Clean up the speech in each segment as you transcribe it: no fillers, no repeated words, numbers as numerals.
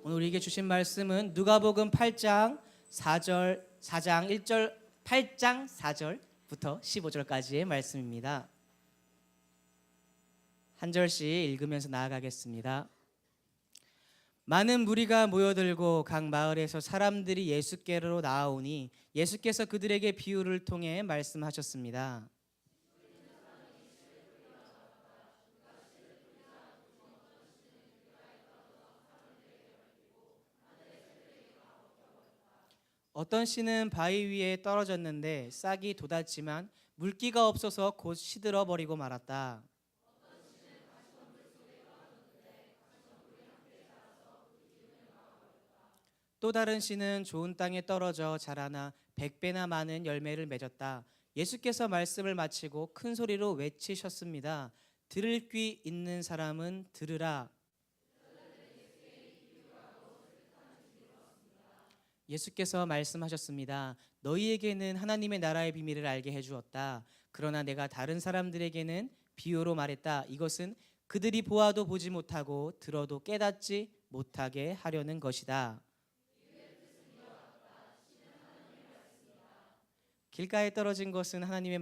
오늘 우리에게 주신 말씀은 누가복음 8장 4절부터 15절까지의 말씀입니다. 한 절씩 읽으면서 나아가겠습니다. 많은 무리가 모여들고 각 마을에서 사람들이 예수께로 나아오니 예수께서 그들에게 비유를 통해 말씀하셨습니다. 어떤 씨는 바위 위에 떨어졌는데 싹이 돋았지만 물기가 없어서 곧 시들어 버리고 말았다. 또 다른 씨는 좋은 땅에 떨어져 자라나 100배나 많은 열매를 맺었다. 예수께서 말씀을 마치고 큰 소리로 외치셨습니다. 들을 귀 있는 사람은 들으라. 예수께서 말씀하셨습니다. 너희에게는 하나님의 나라의 비밀을 알게 해주었다. 그러나 내가 다른 사람들에게는 비유로 말했다. 이것은 그들이 보아도 보지 못하고 들어도 깨닫지 못하게 하려는 것이다. 길가에 떨어진 것은 하나님의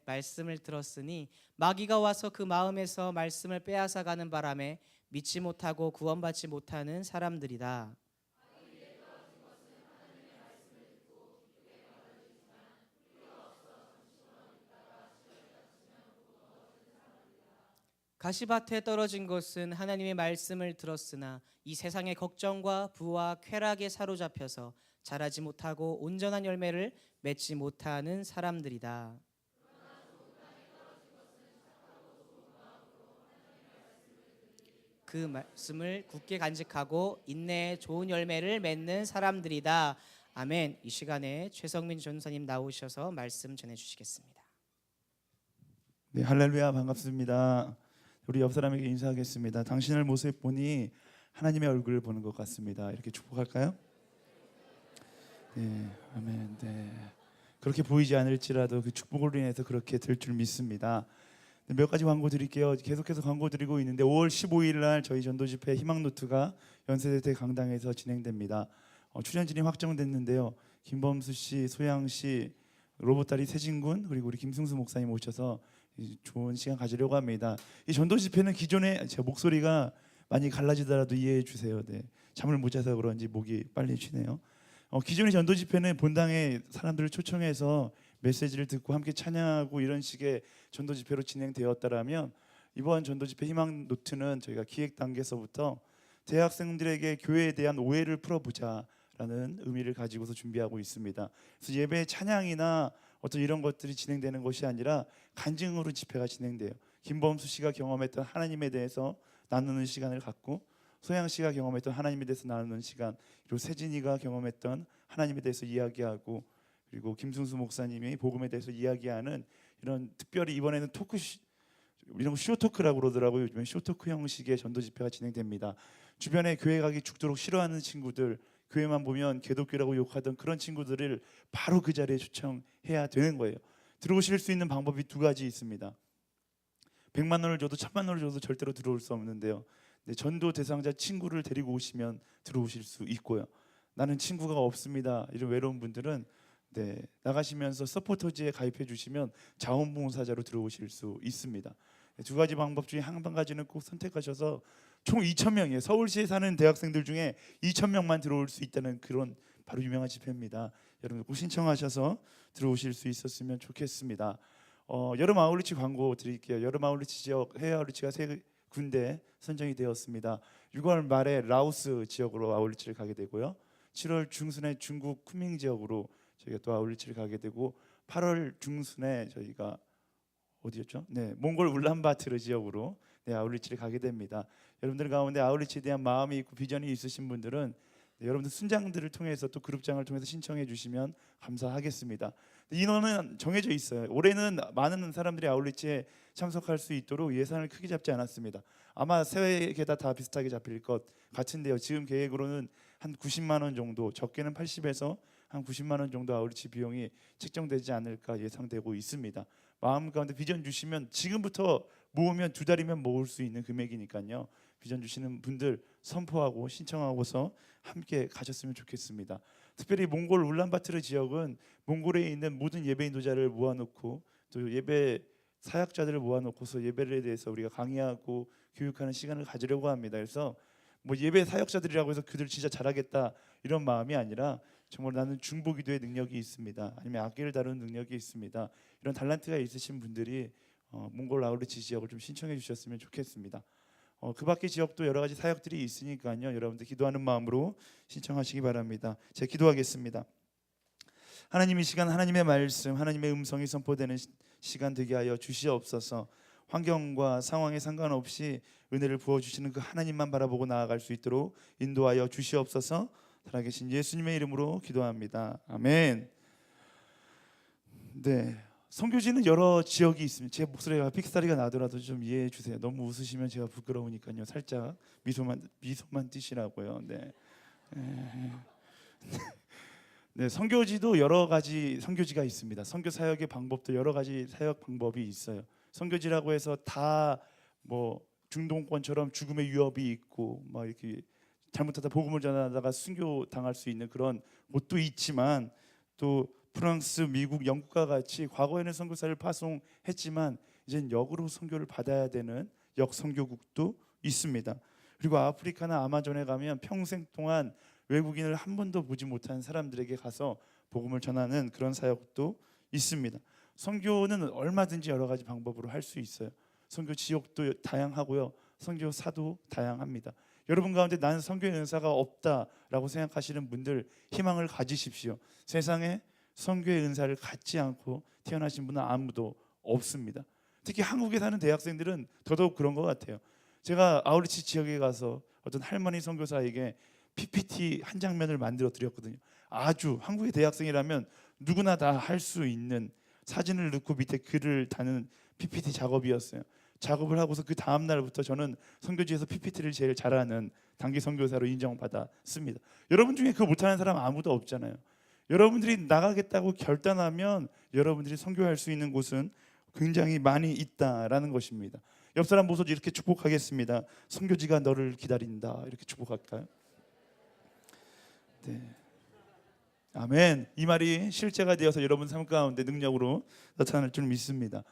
말씀을 들었으니 마귀가 와서 그 마음에서 말씀을 빼앗아 가는 바람에 믿지 못하고 구원받지 못하는 사람들이다. 가시밭에 떨어진 것은 하나님의 말씀을 들었으나 이 세상의 걱정과 부와 쾌락에 사로잡혀서 자라지 못하고 온전한 열매를 맺지 못하는 사람들이다. 그 말씀을 굳게 간직하고 인내에 좋은 열매를 맺는 사람들이다. 아멘. 이 시간에 최성민 전사님 나오셔서 말씀 전해주시겠습니다. 네, 할렐루야, 반갑습니다. 우리 옆 사람에게 인사하겠습니다. 당신의 모습 보니 하나님의 얼굴을 보는 것 같습니다. 이렇게 축복할까요? 네, 아멘. 네, 그렇게 보이지 않을지라도 그 축복으로 인해서 그렇게 될 줄 믿습니다. 몇 가지 광고 드릴게요. 계속해서 광고 드리고 있는데 5월 15일 날 저희 전도집회 희망노트가 연세대대 강당에서 진행됩니다. 출연진이 확정됐는데요. 김범수 씨, 소양 씨, 로봇다리 세진군 그리고 우리 김승수 목사님 오셔서 좋은 시간 가지려고 합니다. 이 전도 집회는 기존에 제 목소리가 많이 갈라지더라도 이해해 주세요. 네, 잠을 못 자서 그런지 목이 빨리 쉬네요. 기존의 전도 집회는 본당에 사람들을 초청해서 메시지를 듣고 함께 찬양하고 이런 식의 전도 집회로 진행되었다라면 이번 전도 집회 희망 노트는 저희가 기획 단계에서부터 대학생들에게 교회에 대한 오해를 풀어보자라는 의미를 가지고서 준비하고 있습니다. 그래서 예배 찬양이나 어떤 이런 것들이 진행되는 것이 아니라 간증으로 집회가 진행돼요. 김범수 씨가 경험했던 하나님에 대해서 나누는 시간을 갖고 소양 씨가 경험했던 하나님에 대해서 나누는 시간, 그리고 세진이가 경험했던 하나님에 대해서 이야기하고 그리고 김승수 목사님이 복음에 대해서 이야기하는 이런 특별히 이번에는 토크 이런 거 쇼토크라고 그러더라고요. 요즘에 쇼토크 형식의 전도 집회가 진행됩니다. 주변에 교회 가기 죽도록 싫어하는 친구들, 교회만 보면 개독교라고 욕하던 그런 친구들을 바로 그 자리에 초청해야 되는 거예요. 들어오실 수 있는 방법이 두 가지 있습니다. 100만 원을 줘도 1000만 원을 줘도 절대로 들어올 수 없는데요. 네, 전도 대상자 친구를 데리고 오시면 들어오실 수 있고요. 나는 친구가 없습니다. 이런 외로운 분들은 네, 나가시면서 서포터즈에 가입해 주시면 자원봉사자로 들어오실 수 있습니다. 두 가지 방법 중에 한 가지는 꼭 선택하셔서 총 2,000명이에요. 서울시에 사는 대학생들 중에 2,000명만 들어올 수 있다는 그런 바로 유명한 집회입니다. 여러분 꼭 신청하셔서 들어오실 수 있었으면 좋겠습니다. 여름 아울리치 광고 드릴게요. 여름 아울리치 지역 해외 아울리치가 3군데 선정이 되었습니다. 6월 말에 라오스 지역으로 아울리치를 가게 되고요. 7월 중순에 중국 쿤밍 지역으로 저희가 또 아울리치를 가게 되고 8월 중순에 저희가 어디였죠? 네, 몽골 울란바토르 지역으로 네, 아울리치를 가게 됩니다. 여러분들 가운데 아울리치에 대한 마음이 있고 비전이 있으신 분들은 네, 여러분들 순장들을 통해서 또 그룹장을 통해서 신청해 주시면 감사하겠습니다. 인원은 정해져 있어요. 올해는 많은 사람들이 아울리치에 참석할 수 있도록 예산을 크게 잡지 않았습니다. 아마 세계다 다 비슷하게 잡힐 것 같은데요. 지금 계획으로는 한 90만 원 정도, 적게는 80에서 한 90만 원 정도 아울리치 비용이 책정되지 않을까 예상되고 있습니다. 마음 가운데 비전 주시면 지금부터 모으면 2달이면 모을 수 있는 금액이니까요. 비전 주시는 분들 선포하고 신청하고서 함께 가셨으면 좋겠습니다. 특별히 몽골 울란바토르 지역은 몽골에 있는 모든 예배 인도자를 모아놓고 또 예배 사역자들을 모아놓고서 예배에 대해서 우리가 강의하고 교육하는 시간을 가지려고 합니다. 그래서 뭐 예배 사역자들이라고 해서 그들 진짜 잘하겠다 이런 마음이 아니라 정말 나는 중보기도의 능력이 있습니다. 아니면 악기를 다루는 능력이 있습니다. 이런 달란트가 있으신 분들이 몽골 아우르치 지역을 좀 신청해 주셨으면 좋겠습니다. 그 밖의 지역도 여러 가지 사역들이 있으니까요. 여러분들 기도하는 마음으로 신청하시기 바랍니다. 제가 기도하겠습니다. 하나님, 이 시간 하나님의 말씀, 하나님의 음성이 선포되는 시간 되게 하여 주시옵소서. 환경과 상황에 상관없이 은혜를 부어주시는 그 하나님만 바라보고 나아갈 수 있도록 인도하여 주시옵소서. 살아계신 예수님의 이름으로 기도합니다. 아멘. 네, 선교지는 여러 지역이 있습니다. 제 목소리가 픽사리가 나더라도 좀 이해해 주세요. 너무 웃으시면 제가 부끄러우니까요. 살짝 미소만 띄시라고요. 네. 네, 선교지도 여러 가지 선교지가 있습니다. 선교 사역의 방법도 여러 가지 사역 방법이 있어요. 선교지라고 해서 다 뭐 중동권처럼 죽음의 위협이 있고 막 이렇게 잘못하다 복음을 전하다가 순교 당할 수 있는 그런 곳도 있지만, 또 프랑스, 미국, 영국과 같이 과거에는 선교사를 파송했지만 이제는 역으로 선교를 받아야 되는 역선교국도 있습니다. 그리고 아프리카나 아마존에 가면 평생 동안 외국인을 한 번도 보지 못한 사람들에게 가서 복음을 전하는 그런 사역도 있습니다. 선교는 얼마든지 여러 가지 방법으로 할 수 있어요. 선교 지역도 다양하고요. 선교사도 다양합니다. 여러분 가운데 나는 선교의 은사가 없다라고 생각하시는 분들 희망을 가지십시오. 세상에 선교의 은사를 갖지 않고 태어나신 분은 아무도 없습니다. 특히 한국에 사는 대학생들은 더더욱 그런 것 같아요. 제가 아우르치 지역에 가서 어떤 할머니 선교사에게 PPT 한 장면을 만들어 드렸거든요. 아주 한국의 대학생이라면 누구나 다 할 수 있는 사진을 넣고 밑에 글을 다는 PPT 작업이었어요. 작업을 하고서 그 다음 날부터 저는 선교지에서 PPT를 제일 잘하는 단기 선교사로 인정받았습니다. 여러분 중에 그거 못하는 사람 아무도 없잖아요. 여러분들이 나가겠다고 결단하면 여러분들이 선교할 수 있는 곳은 굉장히 많이 있다라는 것입니다. 옆 사람 보고 이렇게 축복하겠습니다. 선교지가 너를 기다린다. 이렇게 축복할까요? 네. 아멘. 이 말이 실제가 되어서 여러분 삶 가운데 능력으로 나타날 줄 믿습니다.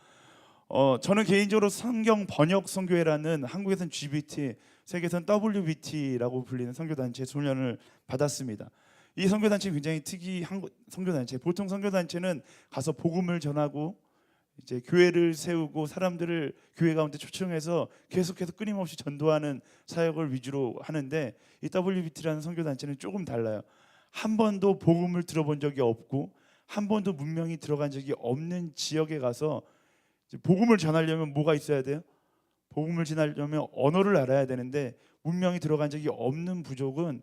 저는 개인적으로 성경 번역 선교회라는 한국에서는 GBT, 세계에서는 WBT라고 불리는 선교단체 훈련을 받았습니다. 이 선교단체는 굉장히 특이한 선교단체. 보통 선교단체는 가서 복음을 전하고 이제 교회를 세우고 사람들을 교회 가운데 초청해서 계속해서 끊임없이 전도하는 사역을 위주로 하는데, 이 WBT라는 선교단체는 조금 달라요. 한 번도 복음을 들어본 적이 없고 한 번도 문명이 들어간 적이 없는 지역에 가서 복음을 전하려면 뭐가 있어야 돼요? 복음을 전하려면 언어를 알아야 되는데, 문명이 들어간 적이 없는 부족은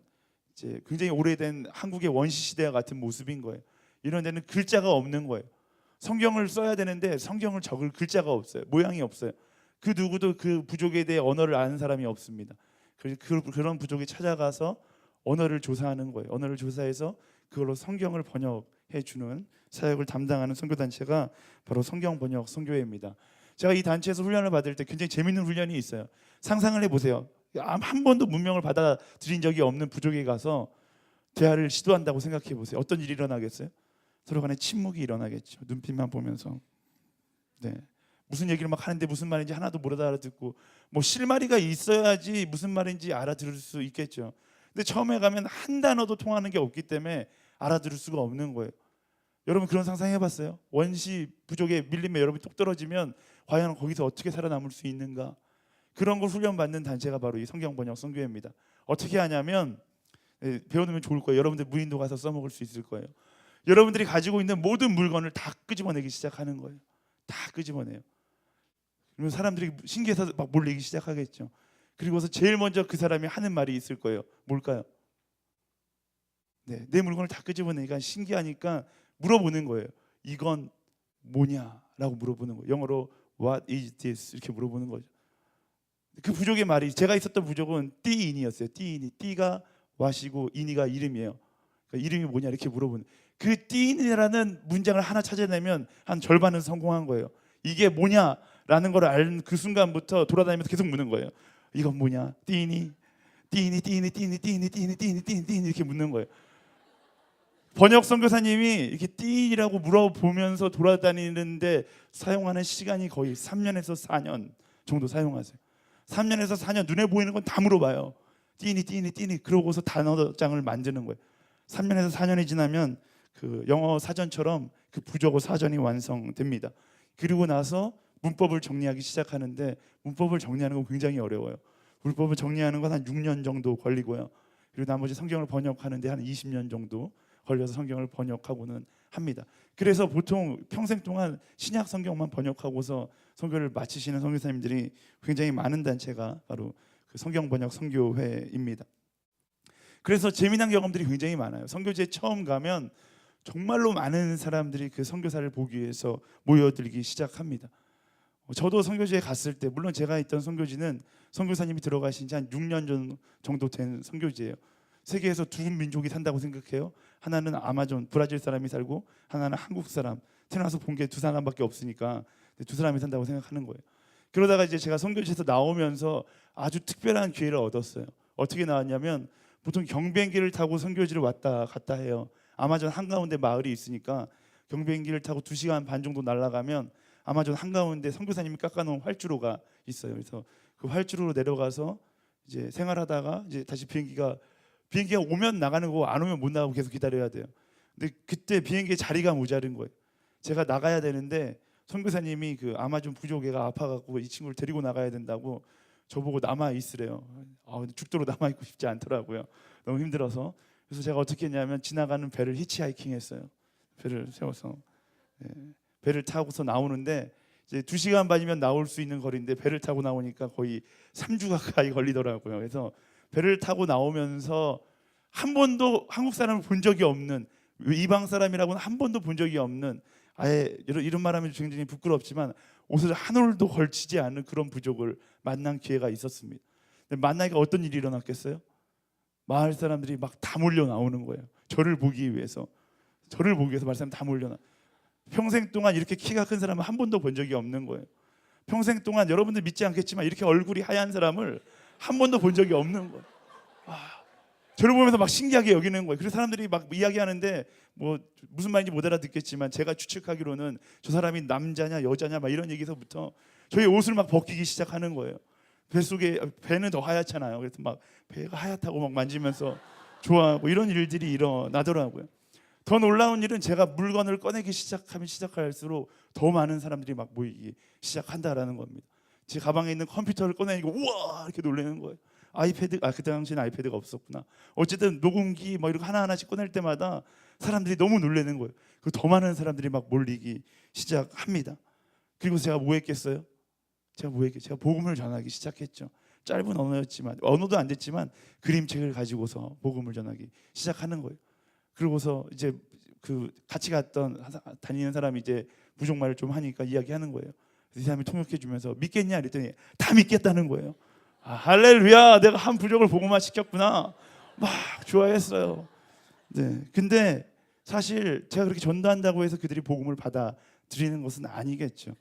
이제 굉장히 오래된 한국의 원시 시대와 같은 모습인 거예요. 이런 데는 글자가 없는 거예요. 성경을 써야 되는데 성경을 적을 글자가 없어요. 모양이 없어요. 그 누구도 그 부족에 대해 언어를 아는 사람이 없습니다. 그런 부족에 찾아가서 언어를 조사하는 거예요. 언어를 조사해서 그걸로 성경을 번역해 주는 사역을 담당하는 선교단체가 바로 성경 번역 선교회입니다. 제가 이 단체에서 훈련을 받을 때 굉장히 재밌는 훈련이 있어요. 상상을 해보세요. 한 번도 문명을 받아들인 적이 없는 부족에 가서 대화를 시도한다고 생각해 보세요. 어떤 일이 일어나겠어요? 서로 간에 침묵이 일어나겠죠. 눈빛만 보면서. 네. 무슨 얘기를 막 하는데 무슨 말인지 하나도 못 알아듣고, 뭐 실마리가 있어야지 무슨 말인지 알아들을 수 있겠죠. 근데 처음에 가면 한 단어도 통하는 게 없기 때문에 알아들을 수가 없는 거예요. 여러분 그런 상상 해봤어요? 원시 부족에 밀리면 여러분이 뚝 떨어지면 과연 거기서 어떻게 살아남을 수 있는가? 그런 걸 훈련받는 단체가 바로 이 성경번역 선교회입니다. 어떻게 하냐면, 배워두면 좋을 거예요. 여러분들 무인도 가서 써먹을 수 있을 거예요. 여러분들이 가지고 있는 모든 물건을 다 끄집어내기 시작하는 거예요. 다 끄집어내요. 그러면 사람들이 신기해서 막 몰리기 시작하겠죠. 그리고서 제일 먼저 그 사람이 하는 말이 있을 거예요. 뭘까요? 네, 내 물건을 다 끄집어내니까 신기하니까 물어보는 거예요. 이건 뭐냐라고 물어보는 거예요. 영어로 What is this? 이렇게 물어보는 거죠. 그 부족의 말이, 제가 있었던 부족은 띠인이었어요. 띠인이, 띠가 와시고 인이가 이름이에요. 그러니까 이름이 뭐냐 이렇게 물어보는. 그 띠인이라는 문장을 하나 찾아내면 한 절반은 성공한 거예요. 이게 뭐냐라는 걸 아는 그 순간부터 돌아다니면서 계속 묻는 거예요. 이건 뭐냐? 띠인이, 띠니 띠니 띠니 띠니 띠니 띠니 띠니 띠니 이렇게 묻는 거예요. 번역 선교사님이 이렇게 띠라고 물어보면서 돌아다니는데 사용하는 시간이 거의 3년에서 4년 정도 사용하세요. 3년에서 4년 눈에 보이는 건 다 물어봐요. 띠니 띠니 띠니 그러고서 단어장을 만드는 거예요. 3년에서 4년이 지나면 그 영어 사전처럼 그 부족어 사전이 완성됩니다. 그리고 나서 문법을 정리하기 시작하는데 문법을 정리하는 건 굉장히 어려워요. 문법을 정리하는 건 한 6년 정도 걸리고요. 그리고 나머지 성경을 번역하는데 한 20년 정도 걸려서 성경을 번역하고는 합니다. 그래서 보통 평생 동안 신약 성경만 번역하고서 선교를 마치시는 선교사님들이 굉장히 많은 단체가 바로 그 성경 번역 선교회입니다. 그래서 재미난 경험들이 굉장히 많아요. 선교지에 처음 가면 정말로 많은 사람들이 그 선교사를 보기 위해서 모여들기 시작합니다. 저도 선교지에 갔을 때 물론 제가 있던 선교지는 선교사님이 들어가신 지 한 6년 정도 된 선교지예요. 세계에서 두 민족이 산다고 생각해요. 하나는 아마존 브라질 사람이 살고 하나는 한국 사람. 태어나서 본 게 두 사람밖에 없으니까 두 사람이 산다고 생각하는 거예요. 그러다가 이제 제가 선교지에서 나오면서 아주 특별한 기회를 얻었어요. 어떻게 나왔냐면 보통 경비행기를 타고 선교지를 왔다 갔다 해요. 아마존 한가운데 마을이 있으니까 경비행기를 타고 2시간 반 정도 날아가면 아마존 한가운데 선교사님이 깎아놓은 활주로가 있어요. 그래서 그 활주로로 내려가서 이제 생활하다가 이제 다시 비행기가 오면 나가는 거고 안 오면 못 나가고 계속 기다려야 돼요. 근데 그때 비행기에 자리가 모자른 거예요. 제가 나가야 되는데 선교사님이 그 아마존 부족애가 아파갖고 이 친구를 데리고 나가야 된다고 저보고 남아 있으래요. 죽도록 남아 있고 싶지 않더라고요. 너무 힘들어서. 그래서 제가 어떻게 했냐면 지나가는 배를 히치하이킹했어요. 배를 세워서 배를 타고서 나오는데 이제 2시간 반이면 나올 수 있는 거리인데 배를 타고 나오니까 거의 3주 가까이 걸리더라고요. 그래서 배를 타고 나오면서 한 번도 한국 사람을 본 적이 없는 이방 사람이라고는 한 번도 본 적이 없는 아예 이런 말하면 굉장히 부끄럽지만 옷을 한 올도 걸치지 않은 그런 부족을 만난 기회가 있었습니다. 근데 만나니까 어떤 일이 일어났겠어요? 마을 사람들이 막 다 몰려 나오는 거예요. 저를 보기 위해서 마을 사람 다 몰려 나. 평생 동안 이렇게 키가 큰 사람은 한 번도 본 적이 없는 거예요. 평생 동안 여러분들 믿지 않겠지만 이렇게 얼굴이 하얀 사람을 한 번도 본 적이 없는 거예요. 저를 보면서 막 신기하게 여기는 거예요. 그래서 사람들이 막 이야기하는데 뭐 무슨 말인지 못 알아듣겠지만 제가 추측하기로는 저 사람이 남자냐 여자냐 막 이런 얘기서부터 저희 옷을 막 벗기기 시작하는 거예요. 배는 더 하얗잖아요. 그래서 막 배가 하얗다고 막 만지면서 좋아하고 이런 일들이 일어나더라고요. 더 놀라운 일은 제가 물건을 꺼내기 시작하면 시작할수록 더 많은 사람들이 막 모이기 시작한다라는 겁니다. 제 가방에 있는 컴퓨터를 꺼내니까 우와 이렇게 놀라는 거예요. 아이패드 그때 당시에는 아이패드가 없었구나. 어쨌든 녹음기 뭐 이런 거 하나하나씩 꺼낼 때마다 사람들이 너무 놀라는 거예요. 그 더 많은 사람들이 막 몰리기 시작합니다. 그리고 제가 뭐 했겠어요? 제가 복음을 전하기 시작했죠. 짧은 언어였지만 언어도 안 됐지만 그림책을 가지고서 복음을 전하기 시작하는 거예요. 그러고서 이제 그 같이 다니는 사람이 이제 부족말을 좀 하니까 이야기하는 거예요. 이 사람이 통역해 주면서 믿겠냐 그랬더니 다 믿겠다는 거예요. 할렐루야, 내가 한 부족을 복음화 시켰구나. 막 좋아했어요. 네, 근데 사실 제가 그렇게 전도한다고 해서 그들이 복음을 받아들이는 것은 아니겠죠.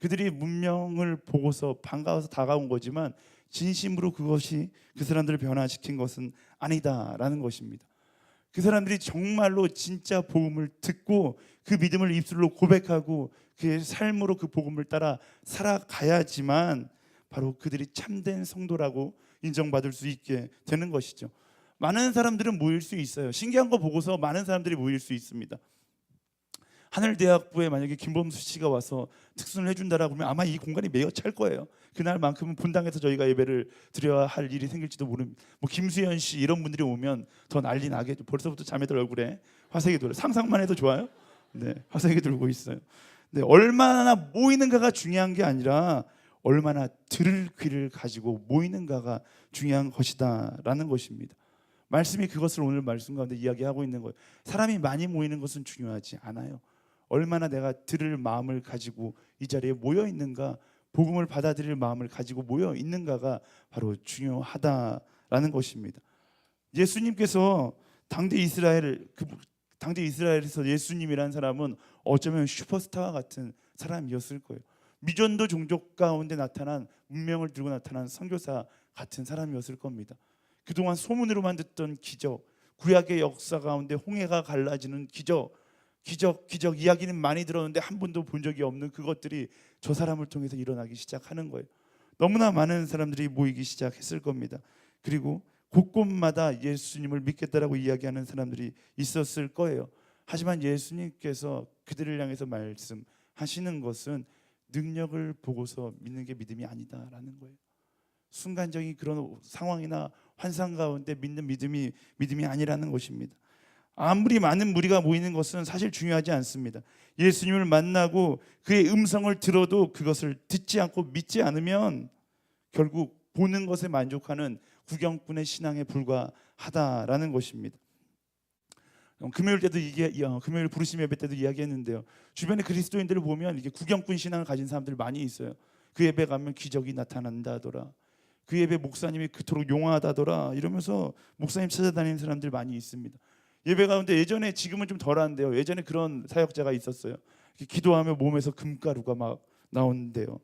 그들이 문명을 보고서 반가워서 다가온 거지만 진심으로 그것이 그 사람들을 변화시킨 것은 아니다라는 것입니다. 그 사람들이 정말로 진짜 복음을 듣고 그 믿음을 입술로 고백하고 그의 삶으로 그 복음을 따라 살아가야지만 바로 그들이 참된 성도라고 인정받을 수 있게 되는 것이죠. 많은 사람들은 모일 수 있어요. 신기한 거 보고서 많은 사람들이 모일 수 있습니다. 하늘대학부에 만약에 김범수 씨가 와서 특순을 해준다라고 하면 아마 이 공간이 메어 찰 거예요. 그날만큼은 분당에서 저희가 예배를 드려야 할 일이 생길지도 모릅니다. 뭐 김수현 씨 이런 분들이 오면 더 난리 나겠죠. 벌써부터 자매들 얼굴에 화색이 돌아요. 상상만 해도 좋아요. 네, 화색이 돌고 있어요. 네, 얼마나 모이는가가 중요한 게 아니라 얼마나 들을 귀를 가지고 모이는가가 중요한 것이다라는 것입니다. 말씀이 그것을 오늘 말씀 가운데 이야기하고 있는 거예요. 사람이 많이 모이는 것은 중요하지 않아요. 얼마나 내가 들을 마음을 가지고 이 자리에 모여 있는가, 복음을 받아들일 마음을 가지고 모여 있는가가 바로 중요하다라는 것입니다. 예수님께서 당대 이스라엘에서 예수님이라는 사람은 어쩌면 슈퍼스타와 같은 사람이었을 거예요. 미전도 종족 가운데 나타난 문명을 들고 나타난 선교사 같은 사람이었을 겁니다. 그동안 소문으로만 듣던 기적, 구약의 역사 가운데 홍해가 갈라지는 기적 이야기는 많이 들었는데 한 번도 본 적이 없는 그것들이 저 사람을 통해서 일어나기 시작하는 거예요. 너무나 많은 사람들이 모이기 시작했을 겁니다. 그리고 곳곳마다 예수님을 믿겠다라고 이야기하는 사람들이 있었을 거예요. 하지만 예수님께서 그들을 향해서 말씀하시는 것은 능력을 보고서 믿는 게 믿음이 아니다라는 거예요. 순간적인 그런 상황이나 환상 가운데 믿는 믿음이 아니라는 것입니다. 아무리 많은 무리가 모이는 것은 사실 중요하지 않습니다. 예수님을 만나고 그의 음성을 들어도 그것을 듣지 않고 믿지 않으면 결국 보는 것에 만족하는 구경꾼의 신앙에 불과하다라는 것입니다. 금요일 부르심 예배 때도 이야기했는데요. 주변에 그리스도인들을 보면 이게 구경꾼 신앙을 가진 사람들 많이 있어요. 그 예배 가면 기적이 나타난다더라. 그 예배 목사님이 그토록 용하다더라. 이러면서 목사님 찾아다니는 사람들 많이 있습니다. 예배 가운데 예전에, 지금은 좀 덜한데요. 예전에 그런 사역자가 있었어요. 기도하면 몸에서 금가루가 막 나오는데요.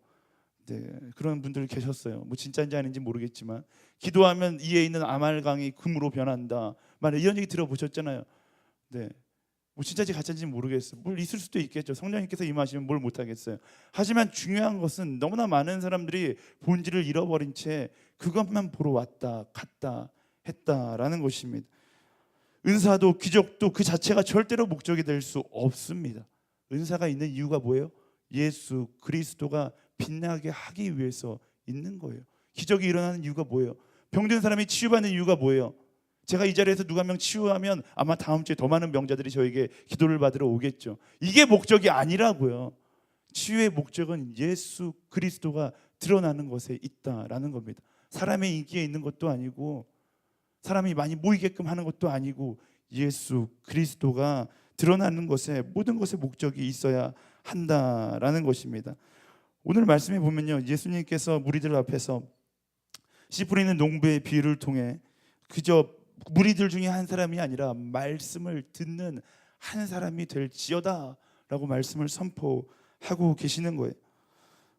네, 그런 분들 계셨어요. 뭐 진짜인지 아닌지 모르겠지만 기도하면 이에 있는 아말강이 금으로 변한다. 이런 얘기 들어보셨잖아요. 네, 뭐 진짜인지 가짜인지 모르겠어요. 뭘 있을 수도 있겠죠. 성령님께서 임하시면 뭘 못하겠어요. 하지만 중요한 것은 너무나 많은 사람들이 본질을 잃어버린 채 그것만 보러 왔다 갔다 했다라는 것입니다. 은사도 기적도 그 자체가 절대로 목적이 될 수 없습니다. 은사가 있는 이유가 뭐예요? 예수 그리스도가 빛나게 하기 위해서 있는 거예요. 기적이 일어나는 이유가 뭐예요? 병든 사람이 치유받는 이유가 뭐예요? 제가 이 자리에서 누가 한 명 치유하면 아마 다음 주에 더 많은 병자들이 저에게 기도를 받으러 오겠죠. 이게 목적이 아니라고요. 치유의 목적은 예수 그리스도가 드러나는 것에 있다라는 겁니다. 사람의 인기에 있는 것도 아니고 사람이 많이 모이게끔 하는 것도 아니고 예수 그리스도가 드러나는 것에, 모든 것에 목적이 있어야 한다라는 것입니다. 오늘 말씀에 보면요, 예수님께서 무리들 앞에서 씨 뿌리는 농부의 비유를 통해 그저 무리들 중에 한 사람이 아니라 말씀을 듣는 한 사람이 될지어다 라고 말씀을 선포하고 계시는 거예요.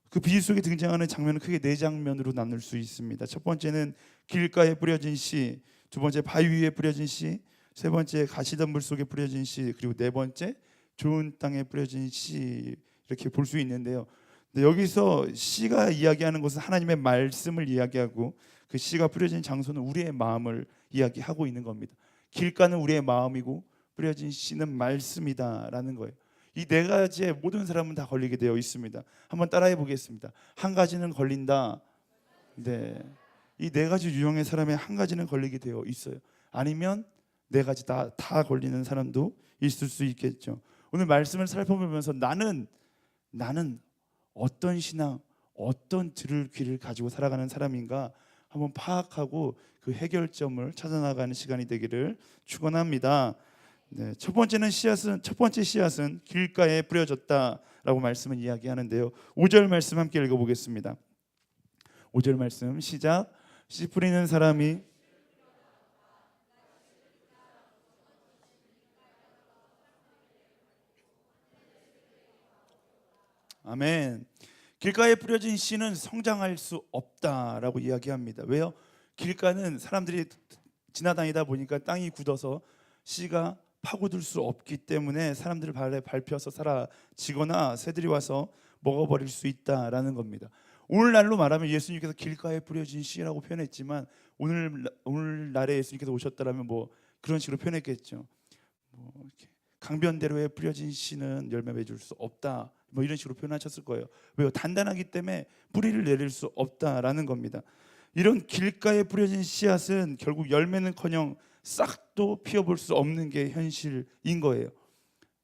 그 비유 속에 등장하는 장면은 크게 네 장면으로 나눌 수 있습니다. 첫 번째는 길가에 뿌려진 씨, 두 번째 바위 위에 뿌려진 씨, 세 번째 가시덤불 속에 뿌려진 씨, 그리고 네 번째 좋은 땅에 뿌려진 씨, 이렇게 볼 수 있는데요. 여기서 씨가 이야기하는 것은 하나님의 말씀을 이야기하고 그 씨가 뿌려진 장소는 우리의 마음을 이야기하고 있는 겁니다. 길가는 우리의 마음이고 뿌려진 씨는 말씀이다라는 거예요. 이 네 가지에 모든 사람은 다 걸리게 되어 있습니다. 한번 따라해 보겠습니다. 한 가지는 걸린다. 네, 이 네 가지 유형의 사람의 한 가지는 걸리게 되어 있어요. 아니면 네 가지 다 걸리는 사람도 있을 수 있겠죠. 오늘 말씀을 살펴보면서 나는 어떤 신앙, 어떤 들을 귀를 가지고 살아가는 사람인가 한번 파악하고 그 해결점을 찾아나가는 시간이 되기를 축원합니다. 네, 첫 번째 씨앗은 길가에 뿌려졌다라고 말씀을 이야기하는데요. 5절 말씀 함께 읽어보겠습니다. 5절 말씀 시작. 씨 뿌리는 사람이 아멘. 길가에 뿌려진 씨는 성장할 수 없다라고 이야기합니다. 왜요? 길가는 사람들이 지나다니다 보니까 땅이 굳어서 씨가 파고들 수 없기 때문에 사람들 발에 밟혀서 사라지거나 새들이 와서 먹어버릴 수 있다라는 겁니다. 오늘날로 말하면 예수님께서 길가에 뿌려진 씨라고 표현했지만 오늘날에 예수님께서 오셨다라면 뭐 그런 식으로 표현했겠죠. 뭐 이렇게 강변대로에 뿌려진 씨는 열매 맺을 수 없다. 뭐 이런 식으로 표현하셨을 거예요. 왜요? 단단하기 때문에 뿌리를 내릴 수 없다라는 겁니다. 이런 길가에 뿌려진 씨앗은 결국 열매는커녕 싹도 피워볼 수 없는 게 현실인 거예요.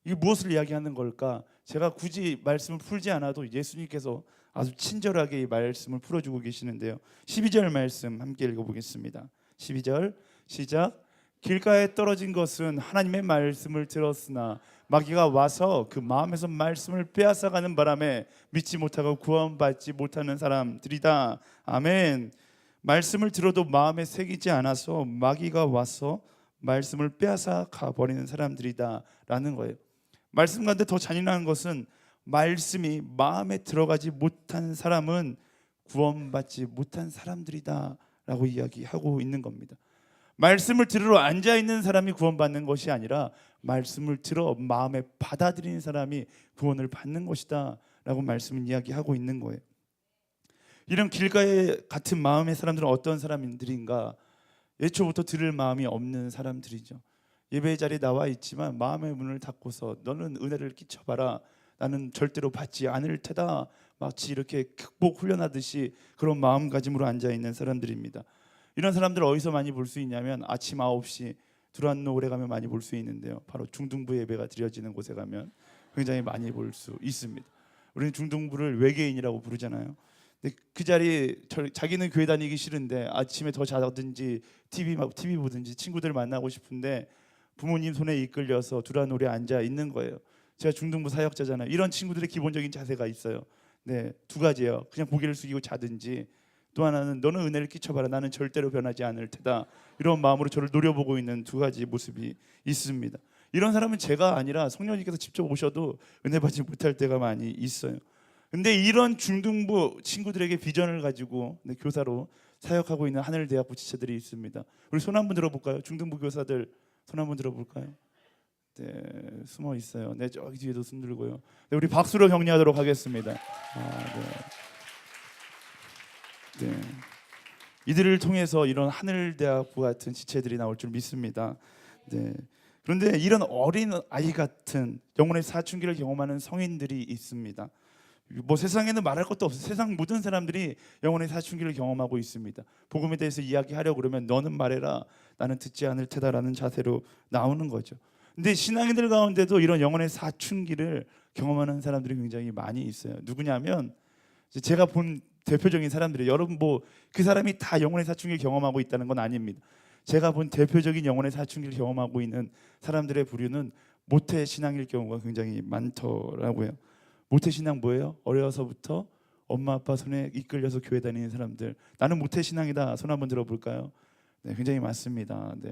이게 무엇을 이야기하는 걸까? 제가 굳이 말씀을 풀지 않아도 예수님께서 아주 친절하게 이 말씀을 풀어주고 계시는데요. 12절 말씀 함께 읽어보겠습니다. 12절 시작. 길가에 떨어진 것은 하나님의 말씀을 들었으나 마귀가 와서 그 마음에서 말씀을 빼앗아가는 바람에 믿지 못하고 구원받지 못하는 사람들이다. 아멘. 말씀을 들어도 마음에 새기지 않아서 마귀가 와서 말씀을 빼앗아 가버리는 사람들이다 라는 거예요. 말씀 가운데 더 잔인한 것은 말씀이 마음에 들어가지 못한 사람은 구원받지 못한 사람들이다 라고 이야기하고 있는 겁니다. 말씀을 들으러 앉아 있는 사람이 구원받는 것이 아니라 말씀을 들어 마음에 받아들이는 사람이 구원을 받는 것이다라고 말씀은 이야기하고 있는 거예요. 이런 길가에 같은 마음의 사람들은 어떤 사람들인가? 애초부터 들을 마음이 없는 사람들이죠. 예배의 자리에 나와 있지만 마음의 문을 닫고서 너는 은혜를 끼쳐봐라, 나는 절대로 받지 않을 테다, 마치 이렇게 극복 훈련하듯이 그런 마음가짐으로 앉아있는 사람들입니다. 이런 사람들 어디서 많이 볼 수 있냐면 아침 9시 두란노을에 가면 많이 볼 수 있는데요, 바로 중등부 예배가 드려지는 곳에 가면 굉장히 많이 볼 수 있습니다. 우리는 중등부를 외계인이라고 부르잖아요. 근데 그 자리에 자기는 교회 다니기 싫은데 아침에 더 자든지 TV 보든지 친구들 만나고 싶은데 부모님 손에 이끌려서 두란노을에 앉아 있는 거예요. 제가 중등부 사역자잖아요. 이런 친구들의 기본적인 자세가 있어요. 네, 두 가지예요. 그냥 고개를 숙이고 자든지, 또 하나는 너는 은혜를 끼쳐봐라, 나는 절대로 변하지 않을 테다, 이런 마음으로 저를 노려보고 있는 두 가지 모습이 있습니다. 이런 사람은 제가 아니라 성령님께서 직접 오셔도 은혜 받지 못할 때가 많이 있어요. 근데 이런 중등부 친구들에게 비전을 가지고 교사로 사역하고 있는 하늘대학부 지체들이 있습니다. 우리 손 한번 들어볼까요? 중등부 교사들 손 한번 들어볼까요? 네, 숨어 있어요. 네, 저기 뒤에도 손 들고요. 네, 우리 박수로 격려하도록 하겠습니다. 네. 이들을 통해서 이런 하늘대학부 같은 지체들이 나올 줄 믿습니다. 네. 그런데 이런 어린 아이 같은 영혼의 사춘기를 경험하는 성인들이 있습니다. 뭐 세상에는 말할 것도 없어요. 세상 모든 사람들이 영혼의 사춘기를 경험하고 있습니다. 복음에 대해서 이야기하려고 그러면 너는 말해라, 나는 듣지 않을 테다라는 자세로 나오는 거죠. 근데 신앙인들 가운데도 이런 영혼의 사춘기를 경험하는 사람들이 굉장히 많이 있어요. 누구냐면 제가 본 대표적인 사람들이, 여러분 뭐 그 사람이 다 영혼의 사춘기를 경험하고 있다는 건 아닙니다. 제가 본 대표적인 영혼의 사춘기를 경험하고 있는 사람들의 부류는 모태 신앙일 경우가 굉장히 많더라고요. 모태 신앙 뭐예요? 어려서부터 엄마 아빠 손에 이끌려서 교회 다니는 사람들. 나는 모태 신앙이다. 손 한번 들어볼까요? 네, 굉장히 많습니다. 네.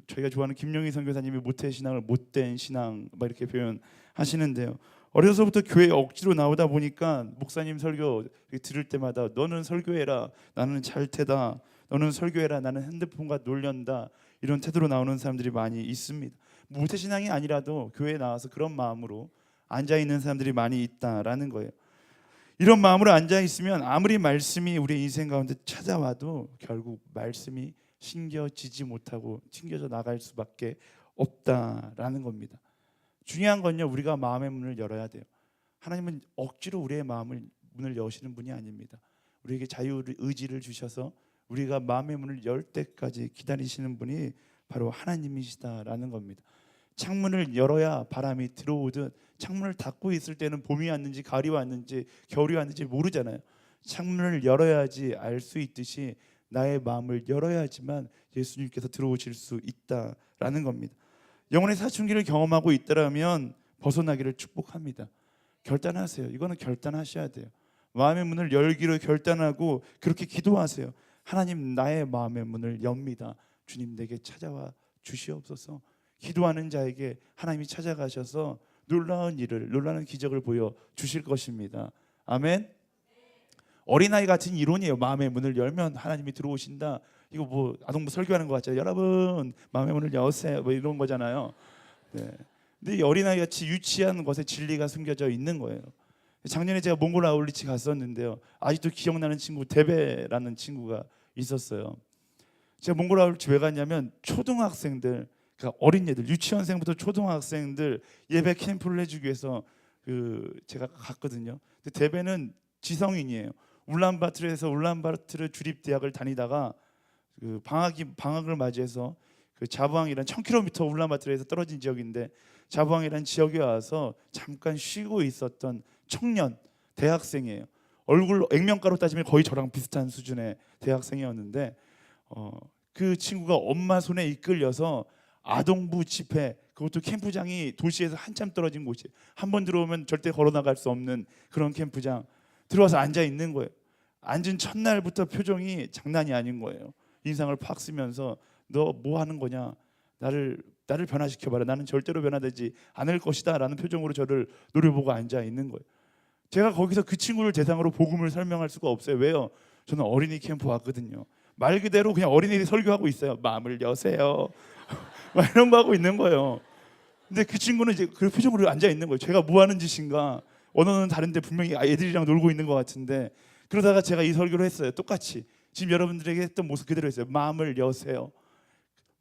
저희가 좋아하는 김용희 선교사님이 모태 신앙을 못된 신앙 막 이렇게 표현하시는데요. 어려서부터 교회에 억지로 나오다 보니까 목사님 설교 들을 때마다 너는 설교해라, 나는 잘 테다, 너는 설교해라, 나는 핸드폰과 놀련다, 이런 태도로 나오는 사람들이 많이 있습니다. 모태 신앙이 아니라도 교회에 나와서 그런 마음으로 앉아 있는 사람들이 많이 있다라는 거예요. 이런 마음으로 앉아 있으면 아무리 말씀이 우리의 인생 가운데 찾아와도 결국 말씀이 신겨지지 못하고 튕겨져 나갈 수밖에 없다라는 겁니다. 중요한 건요, 우리가 마음의 문을 열어야 돼요. 하나님은 억지로 우리의 마음을 문을 여시는 분이 아닙니다. 우리에게 자유 의지를 주셔서 우리가 마음의 문을 열 때까지 기다리시는 분이 바로 하나님이시다라는 겁니다. 창문을 열어야 바람이 들어오듯 창문을 닫고 있을 때는 봄이 왔는지 가을이 왔는지 겨울이 왔는지 모르잖아요. 창문을 열어야지 알 수 있듯이 나의 마음을 열어야지만 예수님께서 들어오실 수 있다라는 겁니다. 영혼의 사춘기를 경험하고 있다라면 벗어나기를 축복합니다. 결단하세요. 이거는 결단하셔야 돼요. 마음의 문을 열기로 결단하고 그렇게 기도하세요. 하나님, 나의 마음의 문을 엽니다. 주님, 내게 찾아와 주시옵소서. 기도하는 자에게 하나님이 찾아가셔서 놀라운 일을, 놀라운 기적을 보여 주실 것입니다. 아멘. 어린아이 같은 이론이에요. 마음의 문을 열면 하나님이 들어오신다. 이거 뭐 아동부 설교하는 것 같잖아요. 여러분 마음의 문을 여세요, 뭐 이런 거잖아요. 네. 근데 이 어린아이 같이 유치한 것에 진리가 숨겨져 있는 거예요. 작년에 제가 몽골 아울리치 갔었는데요, 아직도 기억나는 친구 데베라는 친구가 있었어요. 제가 몽골 아울리치 왜 갔냐면 초등학생들, 그러니까 어린애들, 유치원생부터 초등학생들 예배 캠프를 해주기 위해서 제가 갔거든요. 근데 데베는 지성인이에요. 울란바토르에서 울란바토르 주립대학을 다니다가 방학을 맞이해서 자부항이란 1000km 울란바토르에서 떨어진 지역인데 자부항이란 지역에 와서 잠깐 쉬고 있었던 청년 대학생이에요. 얼굴 액면가로 따지면 거의 저랑 비슷한 수준의 대학생이었는데 그 친구가 엄마 손에 이끌려서 아동부 집회, 그것도 캠프장이 도시에서 한참 떨어진 곳이에요. 한번 들어오면 절대 걸어 나갈 수 없는 그런 캠프장 들어와서 앉아 있는 거예요. 앉은 첫날부터 표정이 장난이 아닌 거예요. 인상을 팍 쓰면서 너 뭐 하는 거냐, 나를 변화시켜봐라, 나는 절대로 변화되지 않을 것이다 라는 표정으로 저를 노려보고 앉아 있는 거예요. 제가 거기서 그 친구를 대상으로 복음을 설명할 수가 없어요. 왜요? 저는 어린이 캠프 왔거든요. 말 그대로 그냥 어린이들이 설교하고 있어요. 마음을 여세요. 막 이런 거 하고 있는 거예요. 근데 그 친구는 이제 그 표정으로 앉아 있는 거예요. 제가 뭐 하는 짓인가? 언어는 다른데 분명히 애들이랑 놀고 있는 것 같은데, 그러다가 제가 이 설교를 했어요. 똑같이 지금 여러분들에게 했던 모습 그대로 했어요. 마음을 여세요.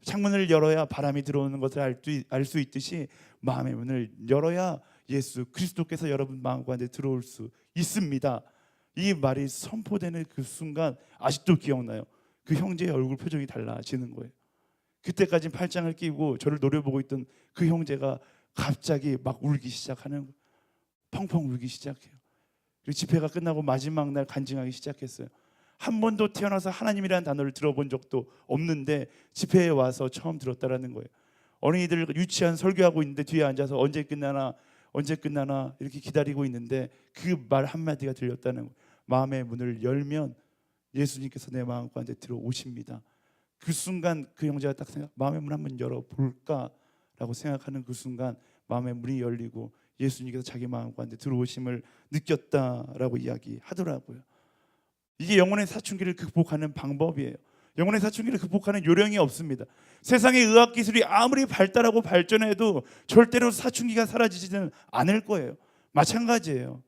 창문을 열어야 바람이 들어오는 것을 알 수 있듯이 마음의 문을 열어야 예수 그리스도께서 여러분 마음 가운데 들어올 수 있습니다. 이 말이 선포되는 그 순간 아직도 기억나요. 그 형제의 얼굴 표정이 달라지는 거예요. 그때까지 팔짱을 끼고 저를 노려보고 있던 그 형제가 갑자기 막 울기 시작하는 거예요. 펑펑 울기 시작해요. 그리고 집회가 끝나고 마지막 날 간증하기 시작했어요. 한 번도 태어나서 하나님이라는 단어를 들어본 적도 없는데 집회에 와서 처음 들었다라는 거예요. 어린이들 유치한 설교하고 있는데 뒤에 앉아서 언제 끝나나 이렇게 기다리고 있는데 그 말 한마디가 들렸다는 거예요. 마음의 문을 열면 예수님께서 내 마음 가운데 들어오십니다. 그 순간 그 형제가 딱 마음의 문 한번 열어볼까라고 생각하는 그 순간 마음의 문이 열리고 예수님께서 자기 마음 가운데 들어오심을 느꼈다라고 이야기하더라고요. 이게 영혼의 사춘기를 극복하는 방법이에요. 영혼의 사춘기를 극복하는 요령이 없습니다. 세상의 의학 기술이 아무리 발달하고 발전해도 절대로 사춘기가 사라지지는 않을 거예요. 마찬가지예요.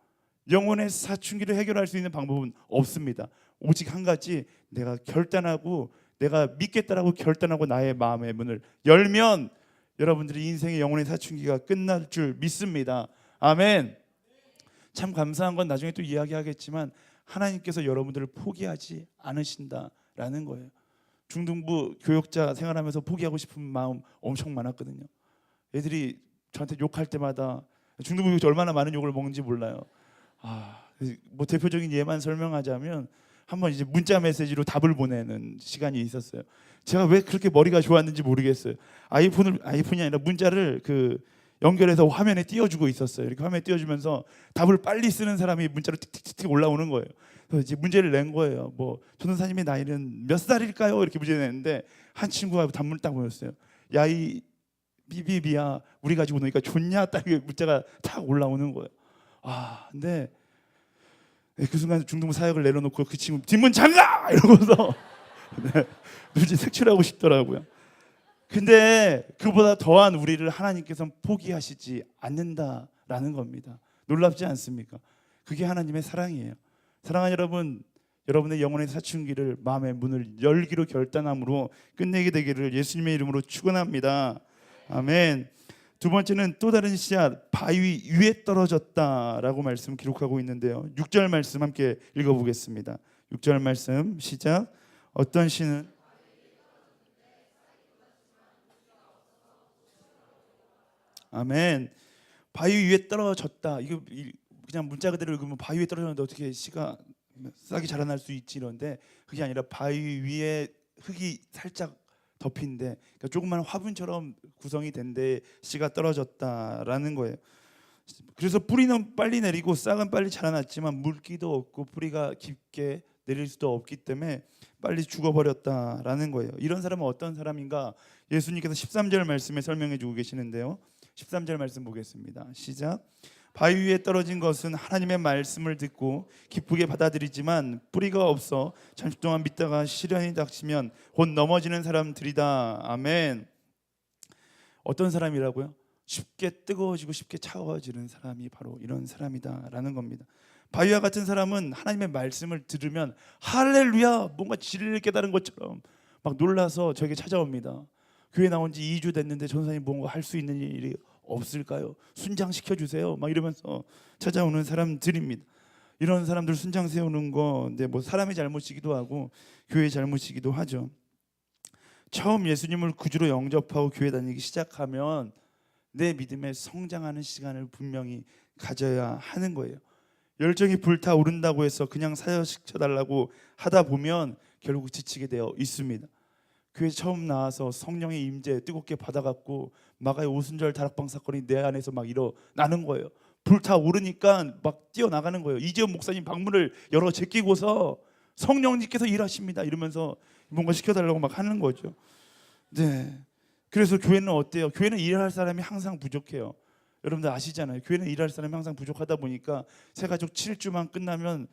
영혼의 사춘기를 해결할 수 있는 방법은 없습니다. 오직 한 가지, 내가 결단하고 내가 믿겠다라고 결단하고 나의 마음의 문을 열면 여러분들이 인생의 영혼의 사춘기가 끝날 줄 믿습니다. 아멘. 참 감사한 건 나중에 또 이야기하겠지만 하나님께서 여러분들을 포기하지 않으신다라는 거예요. 중등부 교역자 생활하면서 포기하고 싶은 마음 엄청 많았거든요. 애들이 저한테 욕할 때마다 중등부 교역자 얼마나 많은 욕을 먹는지 몰라요. 뭐 대표적인 예만 설명하자면 한번 이제 문자 메시지로 답을 보내는 시간이 있었어요. 제가 왜 그렇게 머리가 좋았는지 모르겠어요. 아이폰이 아니라 문자를 연결해서 화면에 띄워주고 있었어요. 이렇게 화면에 띄워주면서 답을 빨리 쓰는 사람이 문자로 틱틱틱 올라오는 거예요. 그래서 이제 문제를 낸 거예요. 뭐 전도사님의 나이는 몇 살일까요? 이렇게 문제 냈는데 한 친구가 답문을 딱 보냈어요. 야이 비비비야 우리 가지고 노니까 좋냐? 딱 문자가 탁 올라오는 거예요. 근데 그 순간 중등부 사역을 내려놓고 그 친구 뒷문 잠가! 이러고서 눈치 색출하고 싶더라고요. 근데 그보다 더한 우리를 하나님께서는 포기하시지 않는다라는 겁니다. 놀랍지 않습니까? 그게 하나님의 사랑이에요. 사랑하는 여러분, 여러분의 영혼의 사춘기를 마음의 문을 열기로 결단함으로 끝내게 되기를 예수님의 이름으로 축원합니다. 아멘. 두 번째는 또 다른 씨앗 바위 위에 떨어졌다라고 말씀 기록하고 있는데요. 6절 말씀 함께 읽어보겠습니다. 6절 말씀 시작. 어떤 씨는 아멘. 바위 위에 떨어졌다. 이거 그냥 문자 그대로 읽으면 바위 위에 떨어졌는데 어떻게 씨가 싹이 자라날 수 있지 이런데 그게 아니라 바위 위에 흙이 살짝 덮인데 그러니까 조그만 화분처럼 구성이 된 데 씨가 떨어졌다라는 거예요. 그래서 뿌리는 빨리 내리고 싹은 빨리 자라났지만 물기도 없고 뿌리가 깊게 내릴 수도 없기 때문에 빨리 죽어버렸다라는 거예요. 이런 사람은 어떤 사람인가? 예수님께서 13절 말씀에 설명해 주고 계시는데요. 13절 말씀 보겠습니다. 시작. 바위 위에 떨어진 것은 하나님의 말씀을 듣고 기쁘게 받아들이지만 뿌리가 없어 잠시 동안 믿다가 시련이 닥치면 곧 넘어지는 사람들이다. 아멘. 어떤 사람이라고요? 쉽게 뜨거워지고 쉽게 차가워지는 사람이 바로 이런 사람이다라는 겁니다. 바위와 같은 사람은 하나님의 말씀을 들으면 할렐루야 뭔가 진리를 깨달은 것처럼 막 놀라서 저에게 찾아옵니다. 교회 나온 지 2주 됐는데 전사님 뭔가 할 수 있는 일이 없을까요? 순장시켜 주세요. 막 이러면서 찾아오는 사람들입니다. 이런 사람들 순장 세우는 거 뭐 사람의 잘못이기도 하고 교회의 잘못이기도 하죠. 처음 예수님을 구주로 영접하고 교회 다니기 시작하면 내 믿음에 성장하는 시간을 분명히 가져야 하는 거예요. 열정이 불타오른다고 해서 그냥 사역시켜달라고 하다 보면 결국 지치게 되어 있습니다. 교회 처음 나와서 성령의 임재 뜨겁게 받아갖고 마가의 오순절 다락방 사건이 내 안에서 막 일어나는 거예요. 불타오르니까 막 뛰어나가는 거예요. 이재훈 목사님 방문을 열어 제끼고서 성령님께서 일하십니다 이러면서 뭔가 시켜달라고 막 하는 거죠. 네. 그래서 교회는 어때요? 교회는 일할 사람이 항상 부족해요. 여러분들 아시잖아요. 교회는 일할 사람이 항상 부족하다 보니까 새가족 7주만 끝나면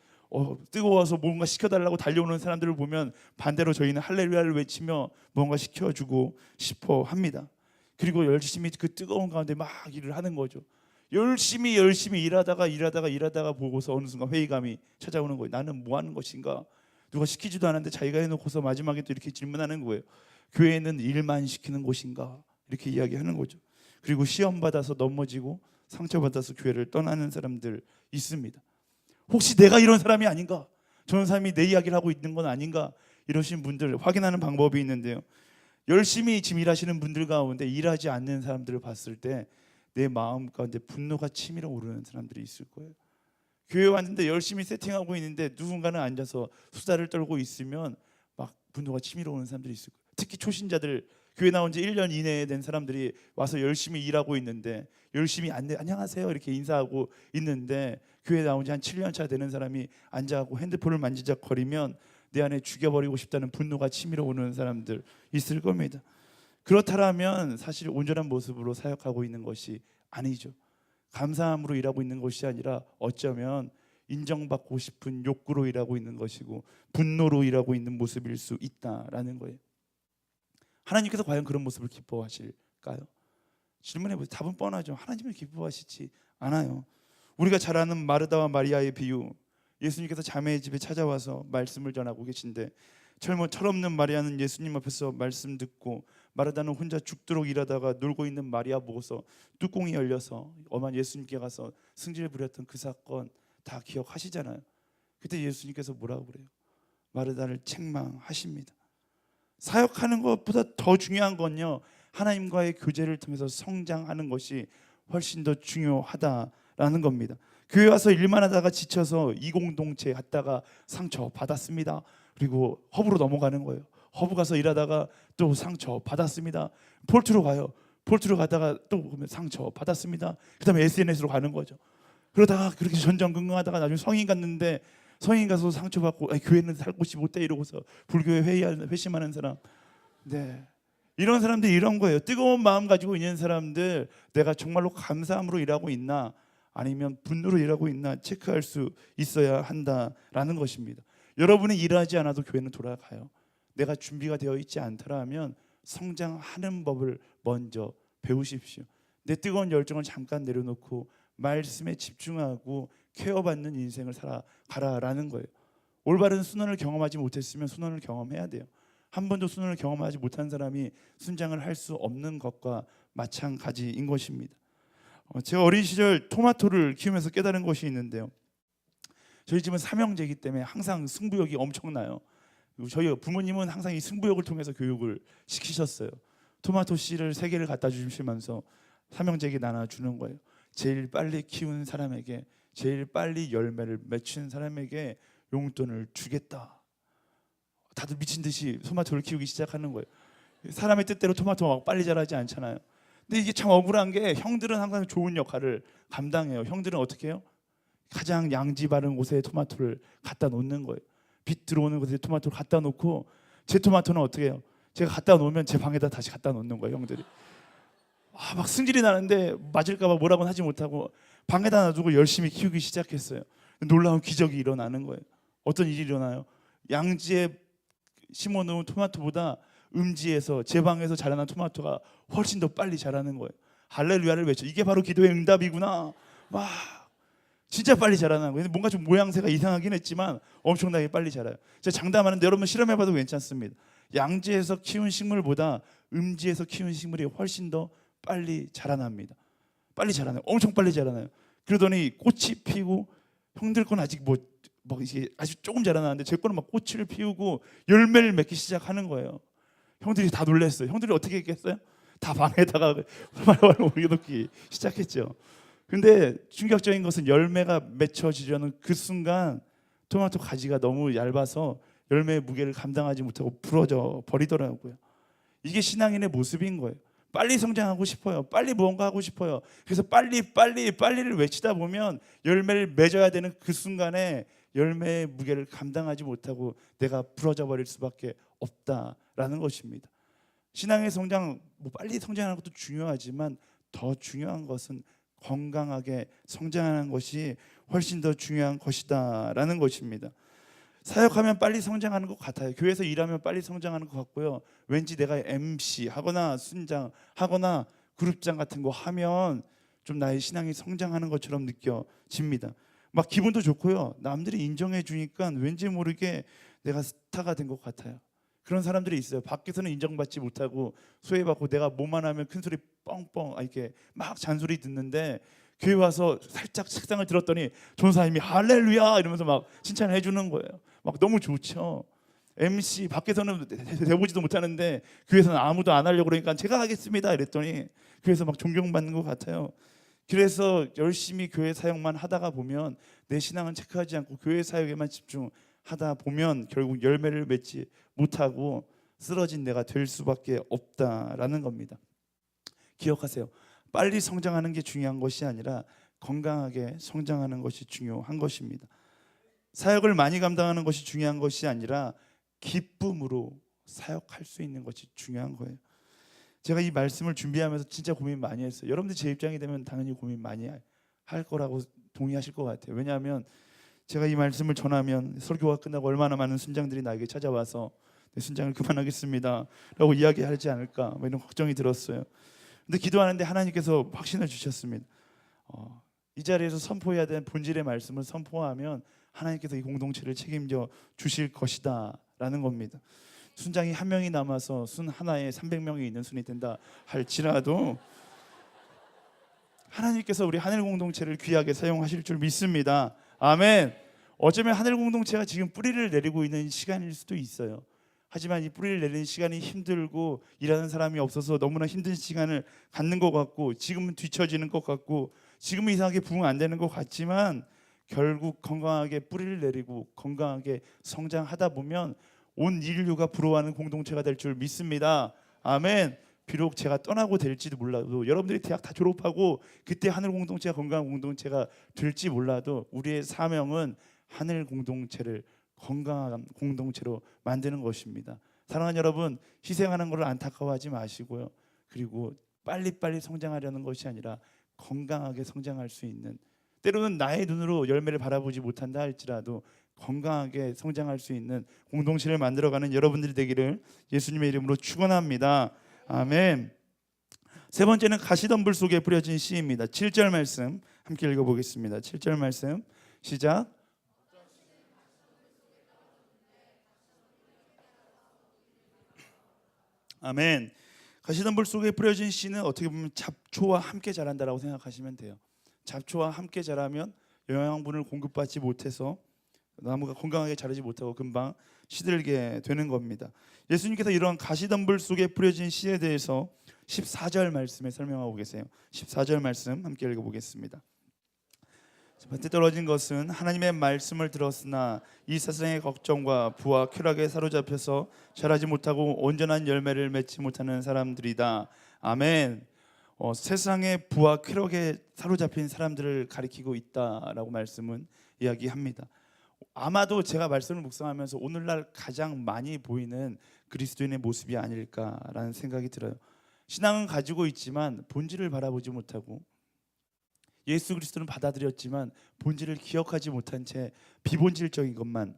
뜨거워서 뭔가 시켜달라고 달려오는 사람들을 보면 반대로 저희는 할렐루야를 외치며 뭔가 시켜주고 싶어 합니다. 그리고 열심히 그 뜨거운 가운데 막 일을 하는 거죠. 열심히 일하다가 보고서 어느 순간 회의감이 찾아오는 거예요. 나는 뭐 하는 것인가? 누가 시키지도 않았는데 자기가 해놓고서 마지막에 또 이렇게 질문하는 거예요. 교회는 일만 시키는 곳인가? 이렇게 이야기하는 거죠. 그리고 시험 받아서 넘어지고 상처받아서 교회를 떠나는 사람들 있습니다. 혹시 내가 이런 사람이 아닌가? 저런 사람이 내 이야기를 하고 있는 건 아닌가? 이러신 분들 확인하는 방법이 있는데요. 열심히 지금 일하시는 분들 가운데 일하지 않는 사람들을 봤을 때 내 마음 가운데 분노가 치밀어 오르는 사람들이 있을 거예요. 교회 왔는데 열심히 세팅하고 있는데 누군가는 앉아서 수다를 떨고 있으면 막 분노가 치밀어 오는 사람들이 있을 거예요. 특히 초신자들, 교회 나온 지 1년 이내에 된 사람들이 와서 열심히 일하고 있는데 열심히 안녕하세요 이렇게 인사하고 있는데 교회 나온 지 한 7년 차 되는 사람이 앉아갖고 핸드폰을 만지작거리면 내 안에 죽여버리고 싶다는 분노가 치밀어 오는 사람들 있을 겁니다. 그렇다면 사실 온전한 모습으로 사역하고 있는 것이 아니죠. 감사함으로 일하고 있는 것이 아니라 어쩌면 인정받고 싶은 욕구로 일하고 있는 것이고 분노로 일하고 있는 모습일 수 있다라는 거예요. 하나님께서 과연 그런 모습을 기뻐하실까요? 질문해보세요. 답은 뻔하죠. 하나님은 기뻐하시지 않아요. 우리가 잘 아는 마르다와 마리아의 비유, 예수님께서 자매의 집에 찾아와서 말씀을 전하고 계신데 철없는 마리아는 예수님 앞에서 말씀 듣고 마르다는 혼자 죽도록 일하다가 놀고 있는 마리아 보고서 뚜껑이 열려서 엄한 예수님께 가서 승질 부렸던 그 사건 다 기억하시잖아요. 그때 예수님께서 뭐라고 그래요? 마르다를 책망하십니다. 사역하는 것보다 더 중요한 건요, 하나님과의 교제를 통해서 성장하는 것이 훨씬 더 중요하다라는 겁니다. 교회 와서 일만 하다가 지쳐서 이공동체 갔다가 상처 받았습니다. 그리고 허브로 넘어가는 거예요. 허브 가서 일하다가 또 상처 받았습니다. 폴트로 가요. 폴트로 가다가 또 상처 받았습니다. 그다음에 SNS로 가는 거죠. 그러다가 그렇게 전전긍긍하다가 나중에 성인 갔는데 성인 가서 상처받고 교회는 살 곳이 못 돼 이러고서 불교에 회심하는 사람. 네, 이런 사람들이 이런 거예요. 뜨거운 마음 가지고 있는 사람들, 내가 정말로 감사함으로 일하고 있나 아니면 분노로 일하고 있나 체크할 수 있어야 한다라는 것입니다. 여러분이 일하지 않아도 교회는 돌아가요. 내가 준비가 되어 있지 않더라면 성장하는 법을 먼저 배우십시오. 내 뜨거운 열정을 잠깐 내려놓고 말씀에 집중하고 케어받는 인생을 살아가라라는 거예요. 올바른 순환을 경험하지 못했으면 순환을 경험해야 돼요. 한 번도 순환을 경험하지 못한 사람이 순장을 할 수 없는 것과 마찬가지인 것입니다. 제가 어린 시절 토마토를 키우면서 깨달은 것이 있는데요. 저희 집은 삼형제이기 때문에 항상 승부욕이 엄청나요. 그리고 저희 부모님은 항상 이 승부욕을 통해서 교육을 시키셨어요. 토마토 씨를 3개를 갖다 주시면서 삼형제에게 나눠주는 거예요. 제일 빨리 키운 사람에게, 제일 빨리 열매를 맺힌 사람에게 용돈을 주겠다. 다들 미친 듯이 토마토를 키우기 시작하는 거예요. 사람의 뜻대로 토마토가 막 빨리 자라지 않잖아요. 근데 이게 참 억울한 게 형들은 항상 좋은 역할을 감당해요. 형들은 어떻게 해요? 가장 양지 바른 곳에 토마토를 갖다 놓는 거예요. 빛 들어오는 곳에 토마토를 갖다 놓고 제 토마토는 어떻게 해요? 제가 갖다 놓으면 제 방에다 다시 갖다 놓는 거예요. 형들이 막 승질이 나는데 맞을까 봐 뭐라고는 하지 못하고 방에다 놔두고 열심히 키우기 시작했어요. 놀라운 기적이 일어나는 거예요. 어떤 일이 일어나요? 양지에 심어놓은 토마토보다 음지에서 제 방에서 자라난 토마토가 훨씬 더 빨리 자라는 거예요. 할렐루야를 외쳐. 이게 바로 기도의 응답이구나. 와, 진짜 빨리 자라는 거예요. 뭔가 좀 모양새가 이상하긴 했지만 엄청나게 빨리 자라요. 제가 장담하는데 여러분 실험해봐도 괜찮습니다. 양지에서 키운 식물보다 음지에서 키운 식물이 훨씬 더 빨리 자라납니다. 빨리 자라나요. 엄청 빨리 자라나요. 그러더니 꽃이 피고 형들 건 아직 뭐 이게 아주 조금 자라나는데 제 거는 막 꽃을 피우고 열매를 맺기 시작하는 거예요. 형들이 다 놀랐어요. 형들이 어떻게 했겠어요? 다 방에다가 활활 옮겨놓기 시작했죠. 근데 충격적인 것은 열매가 맺혀지려는 그 순간 토마토 가지가 너무 얇아서 열매의 무게를 감당하지 못하고 부러져 버리더라고요. 이게 신앙인의 모습인 거예요. 빨리 성장하고 싶어요. 빨리 무언가 하고 싶어요. 그래서 빨리를 외치다 보면 열매를 맺어야 되는 그 순간에 열매의 무게를 감당하지 못하고 내가 부러져 버릴 수밖에 없다라는 것입니다. 신앙의 성장, 빨리 성장하는 것도 중요하지만 더 중요한 것은 건강하게 성장하는 것이 훨씬 더 중요한 것이다라는 것입니다. 사역하면 빨리 성장하는 것 같아요. 교회에서 일하면 빨리 성장하는 것 같고요. 왠지 내가 MC 하거나 순장 하거나 그룹장 같은 거 하면 좀 나의 신앙이 성장하는 것처럼 느껴집니다. 막 기분도 좋고요. 남들이 인정해 주니까 왠지 모르게 내가 스타가 된 것 같아요. 그런 사람들이 있어요. 밖에서는 인정받지 못하고 소외받고 내가 뭐만 하면 큰 소리 뻥뻥 이렇게 막 잔소리 듣는데 교회 와서 살짝 책상을 들었더니 전사님이 할렐루야 이러면서 막 칭찬해 주는 거예요. 막 너무 좋죠. MC 밖에서는 돼보지도 못하는데 교회에서는 아무도 안 하려고 그러니까 제가 하겠습니다 이랬더니 교회에서 막 존경받는 것 같아요. 그래서 열심히 교회 사역만 하다가 보면 내 신앙은 체크하지 않고 교회 사역에만 집중하다 보면 결국 열매를 맺지 못하고 쓰러진 내가 될 수밖에 없다라는 겁니다. 기억하세요. 빨리 성장하는 게 중요한 것이 아니라 건강하게 성장하는 것이 중요한 것입니다. 사역을 많이 감당하는 것이 중요한 것이 아니라 기쁨으로 사역할 수 있는 것이 중요한 거예요. 제가 이 말씀을 준비하면서 진짜 고민 많이 했어요. 여러분들 제 입장이 되면 당연히 고민 많이 할 거라고 동의하실 것 같아요. 왜냐하면 제가 이 말씀을 전하면 설교가 끝나고 얼마나 많은 순장들이 나에게 찾아와서 내 순장을 그만하겠습니다 라고 이야기하지 않을까 이런 걱정이 들었어요. 근데 기도하는데 하나님께서 확신을 주셨습니다. 이 자리에서 선포해야 되는 본질의 말씀을 선포하면 하나님께서 이 공동체를 책임져 주실 것이다 라는 겁니다. 순장이 한 명이 남아서 순 하나에 300명이 있는 순이 된다 할지라도 하나님께서 우리 하늘 공동체를 귀하게 사용하실 줄 믿습니다. 아멘. 어쩌면 하늘 공동체가 지금 뿌리를 내리고 있는 시간일 수도 있어요. 하지만 이 뿌리를 내리는 시간이 힘들고 일하는 사람이 없어서 너무나 힘든 시간을 갖는 것 같고 지금은 뒤처지는 것 같고 지금은 이상하게 부흥 안 되는 것 같지만 결국 건강하게 뿌리를 내리고 건강하게 성장하다 보면 온 인류가 부러워하는 공동체가 될 줄 믿습니다. 아멘. 비록 제가 떠나고 될지도 몰라도 여러분들이 대학 다 졸업하고 그때 하늘 공동체가 건강한 공동체가 될지 몰라도 우리의 사명은 하늘 공동체를 건강한 공동체로 만드는 것입니다. 사랑하는 여러분, 희생하는 것을 안타까워하지 마시고요. 그리고 빨리빨리 성장하려는 것이 아니라 건강하게 성장할 수 있는, 때로는 나의 눈으로 열매를 바라보지 못한다 할지라도 건강하게 성장할 수 있는 공동체를 만들어가는 여러분들이 되기를 예수님의 이름으로 축원합니다. 아멘. 세 번째는 가시덤불 속에 뿌려진 씨입니다. 7절 말씀 함께 읽어보겠습니다. 7절 말씀 시작. 아멘. 가시덤불 속에 뿌려진 씨는 어떻게 보면 잡초와 함께 자란다라고 생각하시면 돼요. 잡초와 함께 자라면 영양분을 공급받지 못해서 나무가 건강하게 자라지 못하고 금방 시들게 되는 겁니다. 예수님께서 이런 가시덤불 속에 뿌려진 씨에 대해서 14절 말씀에 설명하고 계세요. 14절 말씀 함께 읽어보겠습니다. 밭에 떨어진 것은 하나님의 말씀을 들었으나 이 세상의 걱정과 부와 쾌락에 사로잡혀서 자라지 못하고 온전한 열매를 맺지 못하는 사람들이다. 아멘. 세상의 부와 쾌락에 사로잡힌 사람들을 가리키고 있다라고 말씀은 이야기합니다. 아마도 제가 말씀을 묵상하면서 오늘날 가장 많이 보이는 그리스도인의 모습이 아닐까라는 생각이 들어요. 신앙은 가지고 있지만 본질을 바라보지 못하고 예수 그리스도는 받아들였지만 본질을 기억하지 못한 채 비본질적인 것만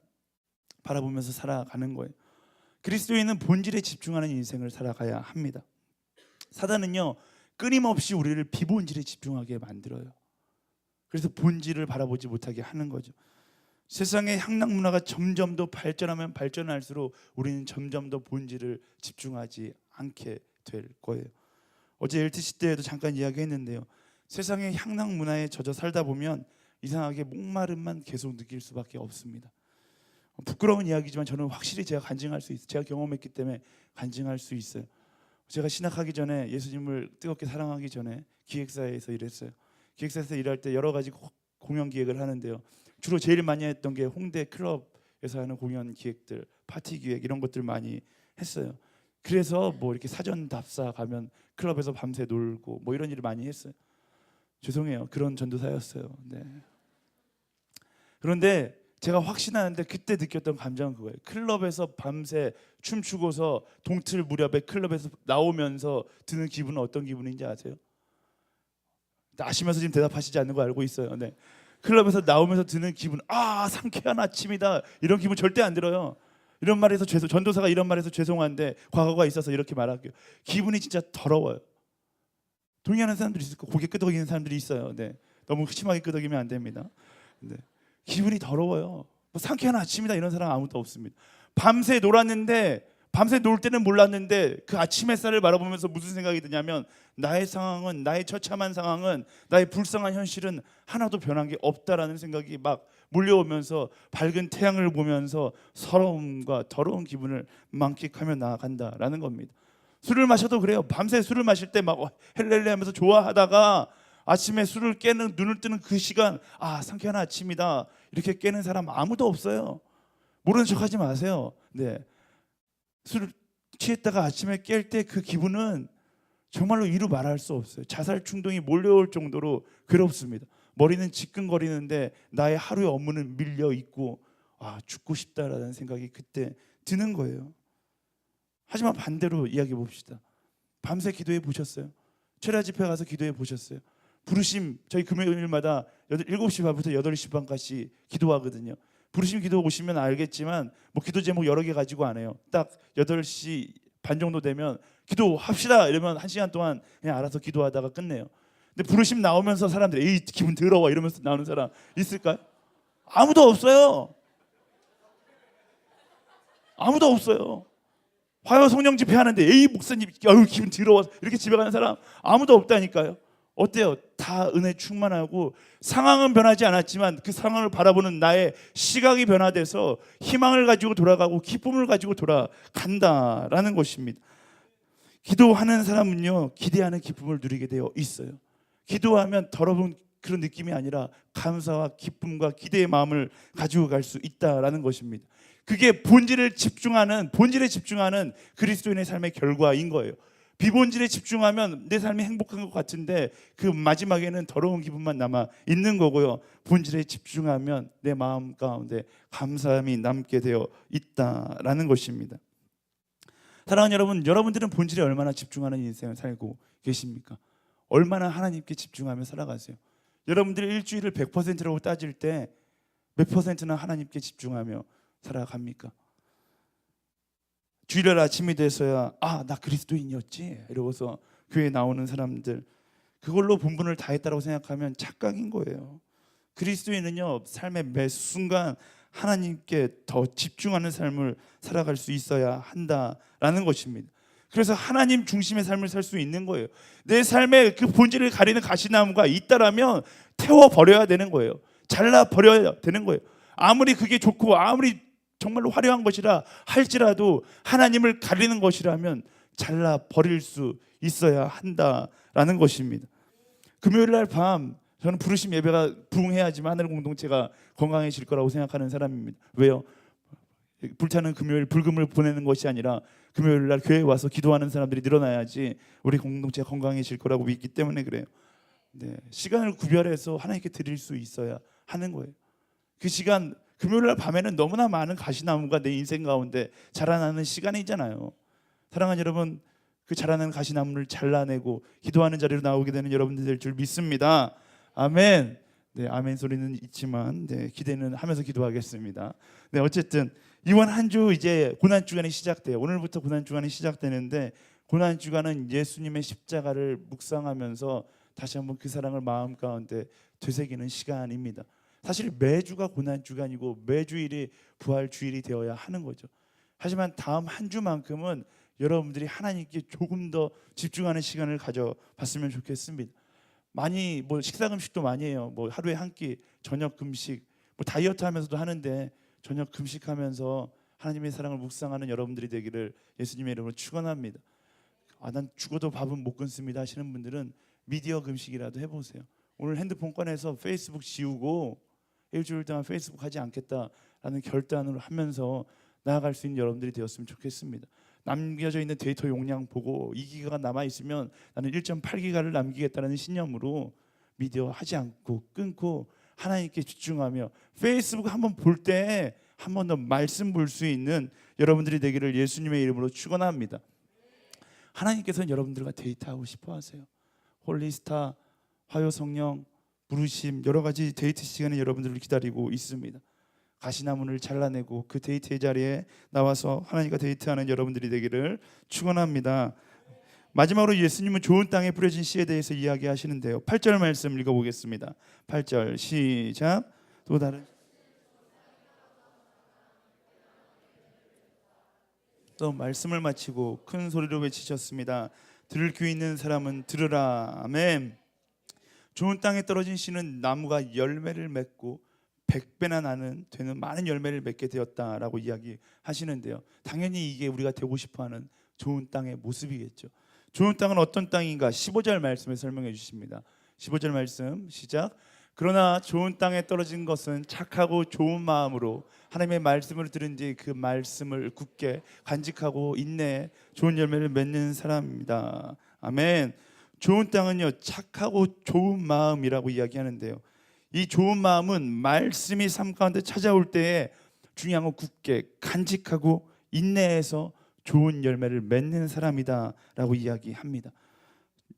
바라보면서 살아가는 거예요. 그리스도인은 본질에 집중하는 인생을 살아가야 합니다. 사단은요 끊임없이 우리를 비본질에 집중하게 만들어요. 그래서 본질을 바라보지 못하게 하는 거죠. 세상의 향락 문화가 점점 더 발전하면 발전할수록 우리는 점점 더 본질을 집중하지 않게 될 거예요. 어제 LTC 때에도 잠깐 이야기했는데요. 세상의 향락 문화에 젖어 살다 보면 이상하게 목마름만 계속 느낄 수밖에 없습니다. 부끄러운 이야기지만 저는 확실히 제가 간증할 수 있어요. 제가 경험했기 때문에 간증할 수 있어요. 제가 신학하기 전에 예수님을 뜨겁게 사랑하기 전에 기획사에서 일했어요. 기획사에서 일할 때 여러 가지 공연 기획을 하는데요. 주로 제일 많이 했던 게 홍대 클럽에서 하는 공연 기획들, 파티 기획 이런 것들 많이 했어요. 그래서 뭐 이렇게 사전 답사 가면 클럽에서 밤새 놀고 뭐 이런 일을 많이 했어요. 죄송해요. 그런 전도사였어요. 네. 그런데 제가 확신하는데 그때 느꼈던 감정은 그거예요. 클럽에서 밤새 춤추고서 동틀 무렵에 클럽에서 나오면서 드는 기분은 어떤 기분인지 아세요? 아시면서 지금 대답하시지 않는 거 알고 있어요. 네. 클럽에서 나오면서 드는 기분, 상쾌한 아침이다, 이런 기분 절대 안 들어요. 이런 말에서 전도사가 이런 말해서 죄송한데 과거가 있어서 이렇게 말할게요. 기분이 진짜 더러워요. 동의하는 사람들이 있을 거고 고개 끄덕이는 사람들이 있어요. 네. 너무 심하게 끄덕이면 안 됩니다. 네. 기분이 더러워요. 뭐 상쾌한 아침이다 이런 사람 아무도 없습니다. 밤새 놀았는데, 밤새 놀 때는 몰랐는데 그 아침 햇살을 바라보면서 무슨 생각이 드냐면, 나의 상황은, 나의 처참한 상황은, 나의 불쌍한 현실은 하나도 변한 게 없다라는 생각이 막 몰려오면서 밝은 태양을 보면서 서러움과 더러운 기분을 만끽하며 나아간다라는 겁니다. 술을 마셔도 그래요. 밤새 술을 마실 때 막 헬렐레 하면서 좋아하다가 아침에 술을 깨는, 눈을 뜨는 그 시간, 상쾌한 아침이다 이렇게 깨는 사람 아무도 없어요. 모르는 척하지 마세요. 네. 술을 취했다가 아침에 깰 때 그 기분은 정말로 이루 말할 수 없어요. 자살 충동이 몰려올 정도로 괴롭습니다. 머리는 지끈거리는데 나의 하루의 업무는 밀려 있고 죽고 싶다라는 생각이 그때 드는 거예요. 하지만 반대로 이야기해 봅시다. 밤새 기도해 보셨어요? 철야 집회 가서 기도해 보셨어요? 부르심, 저희 금요일마다 7시 반부터 8시 반까지 기도하거든요. 부르심 기도 오시면 알겠지만 뭐 기도 제목 여러 개 가지고 안 해요. 딱 8시 반 정도 되면 기도합시다 이러면 1시간 동안 그냥 알아서 기도하다가 끝내요. 근데 부르심 나오면서 사람들이 에이 기분 더러워 이러면서 나오는 사람 있을까요? 아무도 없어요. 아무도 없어요. 화요 성령 집회 하는데 에이 목사님 기분 더러워 이렇게 집에 가는 사람 아무도 없다니까요. 어때요? 다 은혜 충만하고 상황은 변하지 않았지만 그 상황을 바라보는 나의 시각이 변화돼서 희망을 가지고 돌아가고 기쁨을 가지고 돌아간다라는 것입니다. 기도하는 사람은요, 기대하는 기쁨을 누리게 되어 있어요. 기도하면 더러운 그런 느낌이 아니라 감사와 기쁨과 기대의 마음을 가지고 갈 수 있다라는 것입니다. 그게 본질에 집중하는 그리스도인의 삶의 결과인 거예요. 비본질에 집중하면 내 삶이 행복한 것 같은데 그 마지막에는 더러운 기분만 남아 있는 거고요. 본질에 집중하면 내 마음 가운데 감사함이 남게 되어 있다라는 것입니다. 사랑하는 여러분, 여러분들은 본질에 얼마나 집중하는 인생을 살고 계십니까? 얼마나 하나님께 집중하며 살아가세요? 여러분들의 일주일을 100%라고 따질 때 몇 %나 하나님께 집중하며 살아갑니까? 주일날 아침이 돼서야 나 그리스도인이었지 이러고서 교회에 나오는 사람들, 그걸로 본분을 다했다고 생각하면 착각인 거예요. 그리스도인은요, 삶의 매 순간 하나님께 더 집중하는 삶을 살아갈 수 있어야 한다라는 것입니다. 그래서 하나님 중심의 삶을 살 수 있는 거예요. 내 삶의 그 본질을 가리는 가시나무가 있다라면 태워버려야 되는 거예요. 잘라버려야 되는 거예요. 아무리 그게 좋고 아무리 정말로 화려한 것이라 할지라도 하나님을 가리는 것이라면 잘라버릴 수 있어야 한다라는 것입니다. 금요일날 밤 저는 부르심 예배가 부흥해야지만 하늘 공동체가 건강해질 거라고 생각하는 사람입니다. 왜요? 불타는 금요일 불금을 보내는 것이 아니라 금요일날 교회에 와서 기도하는 사람들이 늘어나야지 우리 공동체가 건강해질 거라고 믿기 때문에 그래요. 네, 시간을 구별해서 하나님께 드릴 수 있어야 하는 거예요. 그 시간, 금요일날 밤에는 너무나 많은 가시나무가 내 인생 가운데 자라나는 시간이잖아요. 사랑하는 여러분, 그 자라는 가시나무를 잘라내고 기도하는 자리로 나오게 되는 여러분들 될 줄 믿습니다. 아멘. 네, 아멘 소리는 있지만 기대는 하면서 기도하겠습니다. 네, 어쨌든 이번 한 주 이제 고난 주간이 시작돼요. 오늘부터 고난 주간이 시작되는데 고난 주간은 예수님의 십자가를 묵상하면서 다시 한번 그 사랑을 마음 가운데 되새기는 시간입니다. 사실 매주가 고난 주간이고 매주일이 부활 주일이 되어야 하는 거죠. 하지만 다음 한 주만큼은 여러분들이 하나님께 조금 더 집중하는 시간을 가져봤으면 좋겠습니다. 많이 식사 금식도 많이 해요. 하루에 한 끼 저녁 금식, 다이어트 하면서도 하는데 저녁 금식하면서 하나님의 사랑을 묵상하는 여러분들이 되기를 예수님의 이름으로 축원합니다. 난 죽어도 밥은 못 끊습니다 하시는 분들은 미디어 금식이라도 해보세요. 오늘 핸드폰 꺼내서 페이스북 지우고 일주일 동안 페이스북 하지 않겠다라는 결단을 하면서 나아갈 수 있는 여러분들이 되었으면 좋겠습니다. 남겨져 있는 데이터 용량 보고 2기가가 남아있으면 나는 1.8기가를 남기겠다는 신념으로 미디어 하지 않고 끊고 하나님께 집중하며 페이스북 한번 볼 때 한 번 더 말씀 볼 수 있는 여러분들이 되기를 예수님의 이름으로 축원합니다. 하나님께서는 여러분들과 데이트하고 싶어 하세요. 홀리스타 화요 성령 부르심 여러 가지 데이트 시간에 여러분들을 기다리고 있습니다. 가시나무를 잘라내고 그 데이트의 자리에 나와서 하나님과 데이트하는 여러분들이 되기를 축원합니다. 마지막으로 예수님은 좋은 땅에 뿌려진 씨에 대해서 이야기하시는데요. 8절 말씀 읽어보겠습니다. 8절 시작. 또 다른 또 말씀을 마치고 큰 소리로 외치셨습니다. 들을 귀 있는 사람은 들으라. 아멘. 좋은 땅에 떨어진 씨는 나무가 열매를 맺고 100배나 되는 많은 열매를 맺게 되었다라고 이야기하시는데요. 당연히 이게 우리가 되고 싶어하는 좋은 땅의 모습이겠죠. 좋은 땅은 어떤 땅인가? 15절 말씀에 설명해 주십니다. 15절 말씀 시작. 그러나 좋은 땅에 떨어진 것은 착하고 좋은 마음으로 하나님의 말씀을 들은 뒤 그 말씀을 굳게 간직하고 인내해 좋은 열매를 맺는 사람입니다. 아멘. 좋은 땅은요, 착하고 좋은 마음이라고 이야기하는데요. 이 좋은 마음은 말씀이 삶 가운데 찾아올 때에 중요한 건 굳게 간직하고 인내해서 좋은 열매를 맺는 사람이다라고 이야기합니다.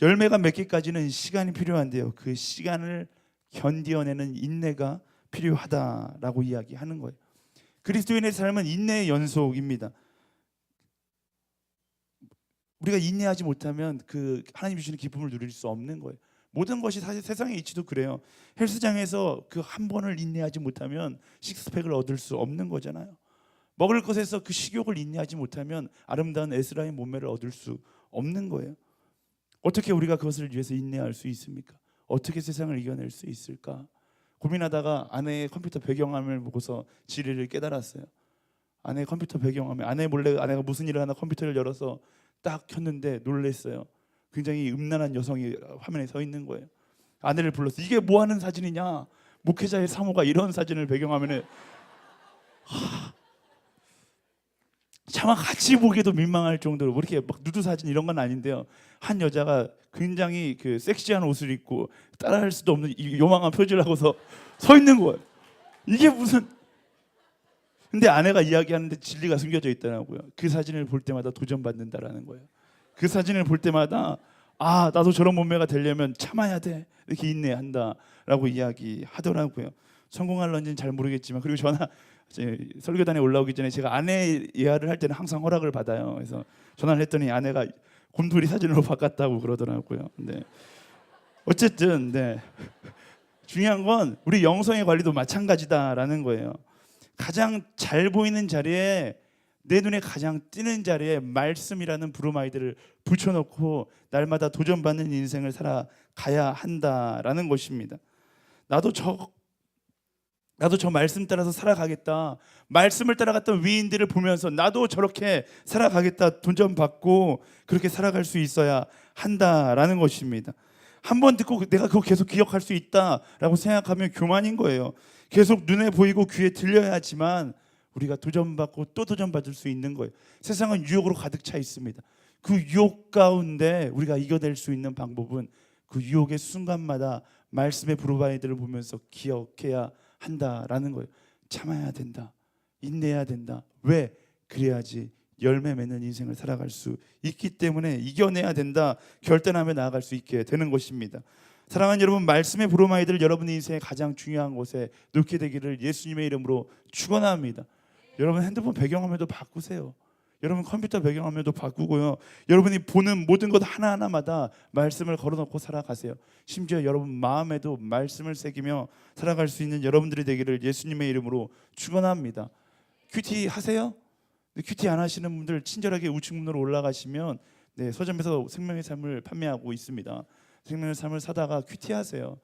열매가 맺기까지는 시간이 필요한데요. 그 시간을 견디어내는 인내가 필요하다라고 이야기하는 거예요. 그리스도인의 삶은 인내의 연속입니다. 우리가 인내하지 못하면 그 하나님 주시는 기쁨을 누릴 수 없는 거예요. 모든 것이 사실 세상의 이치도 그래요. 헬스장에서 그 한 번을 인내하지 못하면 식스팩을 얻을 수 없는 거잖아요. 먹을 것에서 그 식욕을 인내하지 못하면 아름다운 에스라의 몸매를 얻을 수 없는 거예요. 어떻게 우리가 그것을 위해서 인내할 수 있습니까? 어떻게 세상을 이겨낼 수 있을까? 고민하다가 아내의 컴퓨터 배경화면을 보고서 진리를 깨달았어요. 아내의 컴퓨터 배경화면, 아내 몰래 아내가 무슨 일을 하나 컴퓨터를 열어서 딱 켰는데 놀랬어요. 굉장히 음란한 여성이 화면에 서 있는 거예요. 아내를 불러서 이게 뭐 하는 사진이냐? 목회자의 사모가 이런 사진을 배경화면에 차마 같이 보기에도 민망할 정도로 뭐 이렇게 막 누드 사진 이런 건 아닌데요. 한 여자가 굉장히 그 섹시한 옷을 입고 따라할 수도 없는 이 요망한 표지를 하고서 서 있는 거예요. 이게 무슨? 근데 아내가 이야기하는데 진리가 숨겨져 있더라고요. 그 사진을 볼 때마다 도전받는다라는 거예요. 그 사진을 볼 때마다 아, 나도 저런 몸매가 되려면 참아야 돼. 이렇게 인내한다라고 이야기하더라고요. 성공할런지는 잘 모르겠지만, 그리고 전화 설교단에 올라오기 전에 제가 아내 예화를 할 때는 항상 허락을 받아요. 그래서 전화를 했더니 아내가 곰돌이 사진으로 바꿨다고 그러더라고요. 네. 어쨌든 네. 중요한 건 우리 영성의 관리도 마찬가지다라는 거예요. 가장 잘 보이는 자리에, 내 눈에 가장 띄는 자리에 말씀이라는 부르마이드를 붙여놓고 날마다 도전받는 인생을 살아가야 한다라는 것입니다. 나도 저 말씀 따라서 살아가겠다. 말씀을 따라갔던 위인들을 보면서 나도 저렇게 살아가겠다. 도전받고 그렇게 살아갈 수 있어야 한다라는 것입니다. 한 번 듣고 내가 그거 계속 기억할 수 있다라고 생각하면 교만인 거예요. 계속 눈에 보이고 귀에 들려야 하지만 우리가 도전받고 또 도전받을 수 있는 거예요. 세상은 유혹으로 가득 차 있습니다. 그 유혹 가운데 우리가 이겨낼 수 있는 방법은 그 유혹의 순간마다 말씀의 브로바이드를 보면서 기억해야 한다라는 거예요. 참아야 된다. 인내해야 된다. 왜? 그래야지 열매 맺는 인생을 살아갈 수 있기 때문에 이겨내야 된다. 결단하며 나아갈 수 있게 되는 것입니다. 사랑하는 여러분, 말씀의 브로마이드를 여러분의 인생의 가장 중요한 곳에 놓게 되기를 예수님의 이름으로 축원합니다. 여러분 핸드폰 배경화면도 바꾸세요. 여러분 컴퓨터 배경화면도 바꾸고요. 여러분이 보는 모든 것 하나하나마다 말씀을 걸어놓고 살아가세요. 심지어 여러분 마음에도 말씀을 새기며 살아갈 수 있는 여러분들이 되기를 예수님의 이름으로 축원합니다. 큐티 하세요? 큐티 안 하시는 분들 친절하게 우측 문으로 올라가시면 네, 서점에서 생명의 삶을 판매하고 있습니다. 생명의 삶을 사다가 큐티 하세요.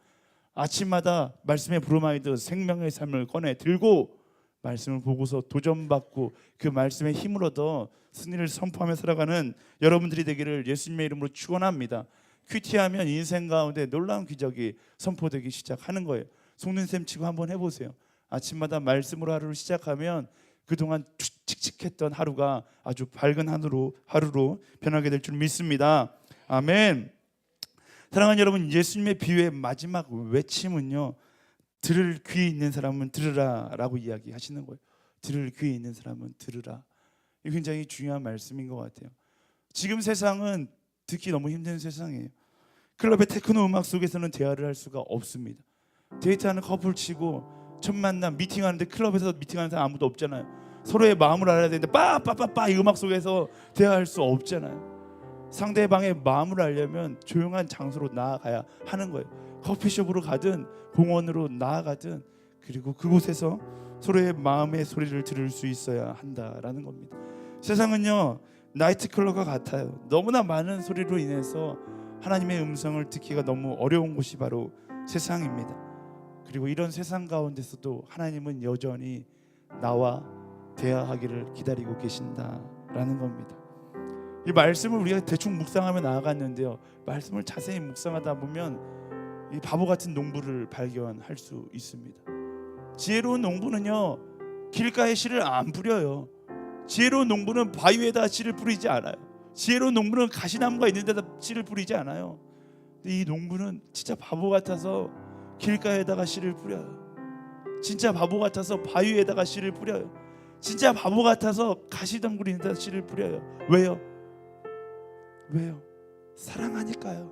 아침마다 말씀의 브로마이드 생명의 삶을 꺼내 들고 말씀을 보고서 도전받고 그 말씀의 힘을 얻어 승리를 선포하며 살아가는 여러분들이 되기를 예수님의 이름으로 축원합니다. 큐티하면 인생 가운데 놀라운 기적이 선포되기 시작하는 거예요. 속는 셈 치고 한번 해보세요. 아침마다 말씀으로 하루를 시작하면 그동안 칙칙했던 하루가 아주 밝은 하루로 변하게 될 줄 믿습니다. 아멘. 사랑하는 여러분, 예수님의 비유의 마지막 외침은요, 들을 귀 있는 사람은 들으라라고 이야기하시는 거예요. 들을 귀 있는 사람은 들으라. 이 굉장히 중요한 말씀인 것 같아요. 지금 세상은 듣기 너무 힘든 세상이에요. 클럽의 테크노 음악 속에서는 대화를 할 수가 없습니다. 데이트하는 커플 치고 첫 만남 미팅하는데 클럽에서 미팅하는 사람 아무도 없잖아요. 서로의 마음을 알아야 되는데 빠빠빠빠 이 음악 속에서 대화할 수 없잖아요. 상대방의 마음을 알려면 조용한 장소로 나아가야 하는 거예요. 커피숍으로 가든 공원으로 나아가든, 그리고 그곳에서 서로의 마음의 소리를 들을 수 있어야 한다라는 겁니다. 세상은요 나이트클럽과 같아요. 너무나 많은 소리로 인해서 하나님의 음성을 듣기가 너무 어려운 곳이 바로 세상입니다. 그리고 이런 세상 가운데서도 하나님은 여전히 나와 대화하기를 기다리고 계신다라는 겁니다. 이 말씀을 우리가 대충 묵상하며 나아갔는데요, 말씀을 자세히 묵상하다 보면 이 바보 같은 농부를 발견할 수 있습니다. 지혜로운 농부는요 길가에 씨를 안 뿌려요. 지혜로운 농부는 바위에다 씨를 뿌리지 않아요. 지혜로운 농부는 가시나무가 있는 데다 씨를 뿌리지 않아요. 근데 이 농부는 진짜 바보 같아서 길가에다가 씨를 뿌려요. 진짜 바보 같아서 바위에다가 씨를 뿌려요. 진짜 바보 같아서 가시덤굴 있는 데다 씨를 뿌려요. 왜요? 왜요? 사랑하니까요.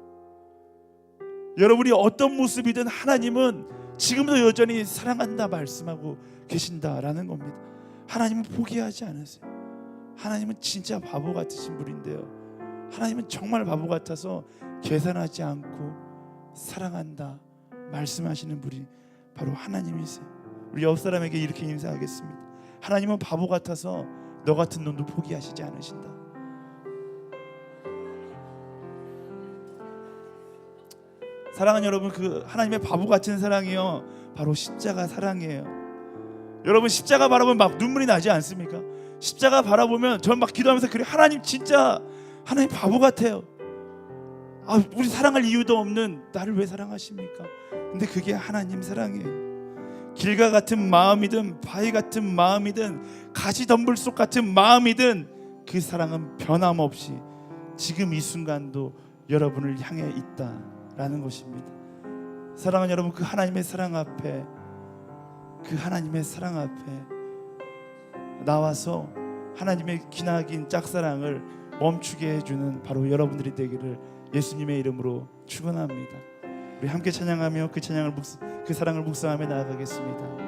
여러분이 어떤 모습이든 하나님은 지금도 여전히 사랑한다 말씀하고 계신다라는 겁니다. 하나님은 포기하지 않으세요. 하나님은 진짜 바보 같으신 분인데요, 하나님은 정말 바보 같아서 계산하지 않고 사랑한다 말씀하시는 분이 바로 하나님이세요. 우리 옆 사람에게 이렇게 인사하겠습니다. 하나님은 바보 같아서 너 같은 놈도 포기하시지 않으신다. 사랑하는 여러분, 그 하나님의 바보 같은 사랑이요 바로 십자가 사랑이에요. 여러분 십자가 바라보면 막 눈물이 나지 않습니까? 십자가 바라보면 저는 막 기도하면서 그래, 하나님 진짜 하나님 바보 같아요. 우리 사랑할 이유도 없는 나를 왜 사랑하십니까? 근데 그게 하나님 사랑이에요. 길가 같은 마음이든 바위 같은 마음이든 가시덤불 속 같은 마음이든 그 사랑은 변함없이 지금 이 순간도 여러분을 향해 있다라는 것입니다. 사랑하는 여러분, 그 하나님의 사랑 앞에, 그 하나님의 사랑 앞에 나와서 하나님의 기나긴 짝사랑을 멈추게 해주는 바로 여러분들이 되기를 예수님의 이름으로 축원합니다. 우리 함께 찬양하며 그 찬양을 그 사랑을 묵상하며 나아가겠습니다.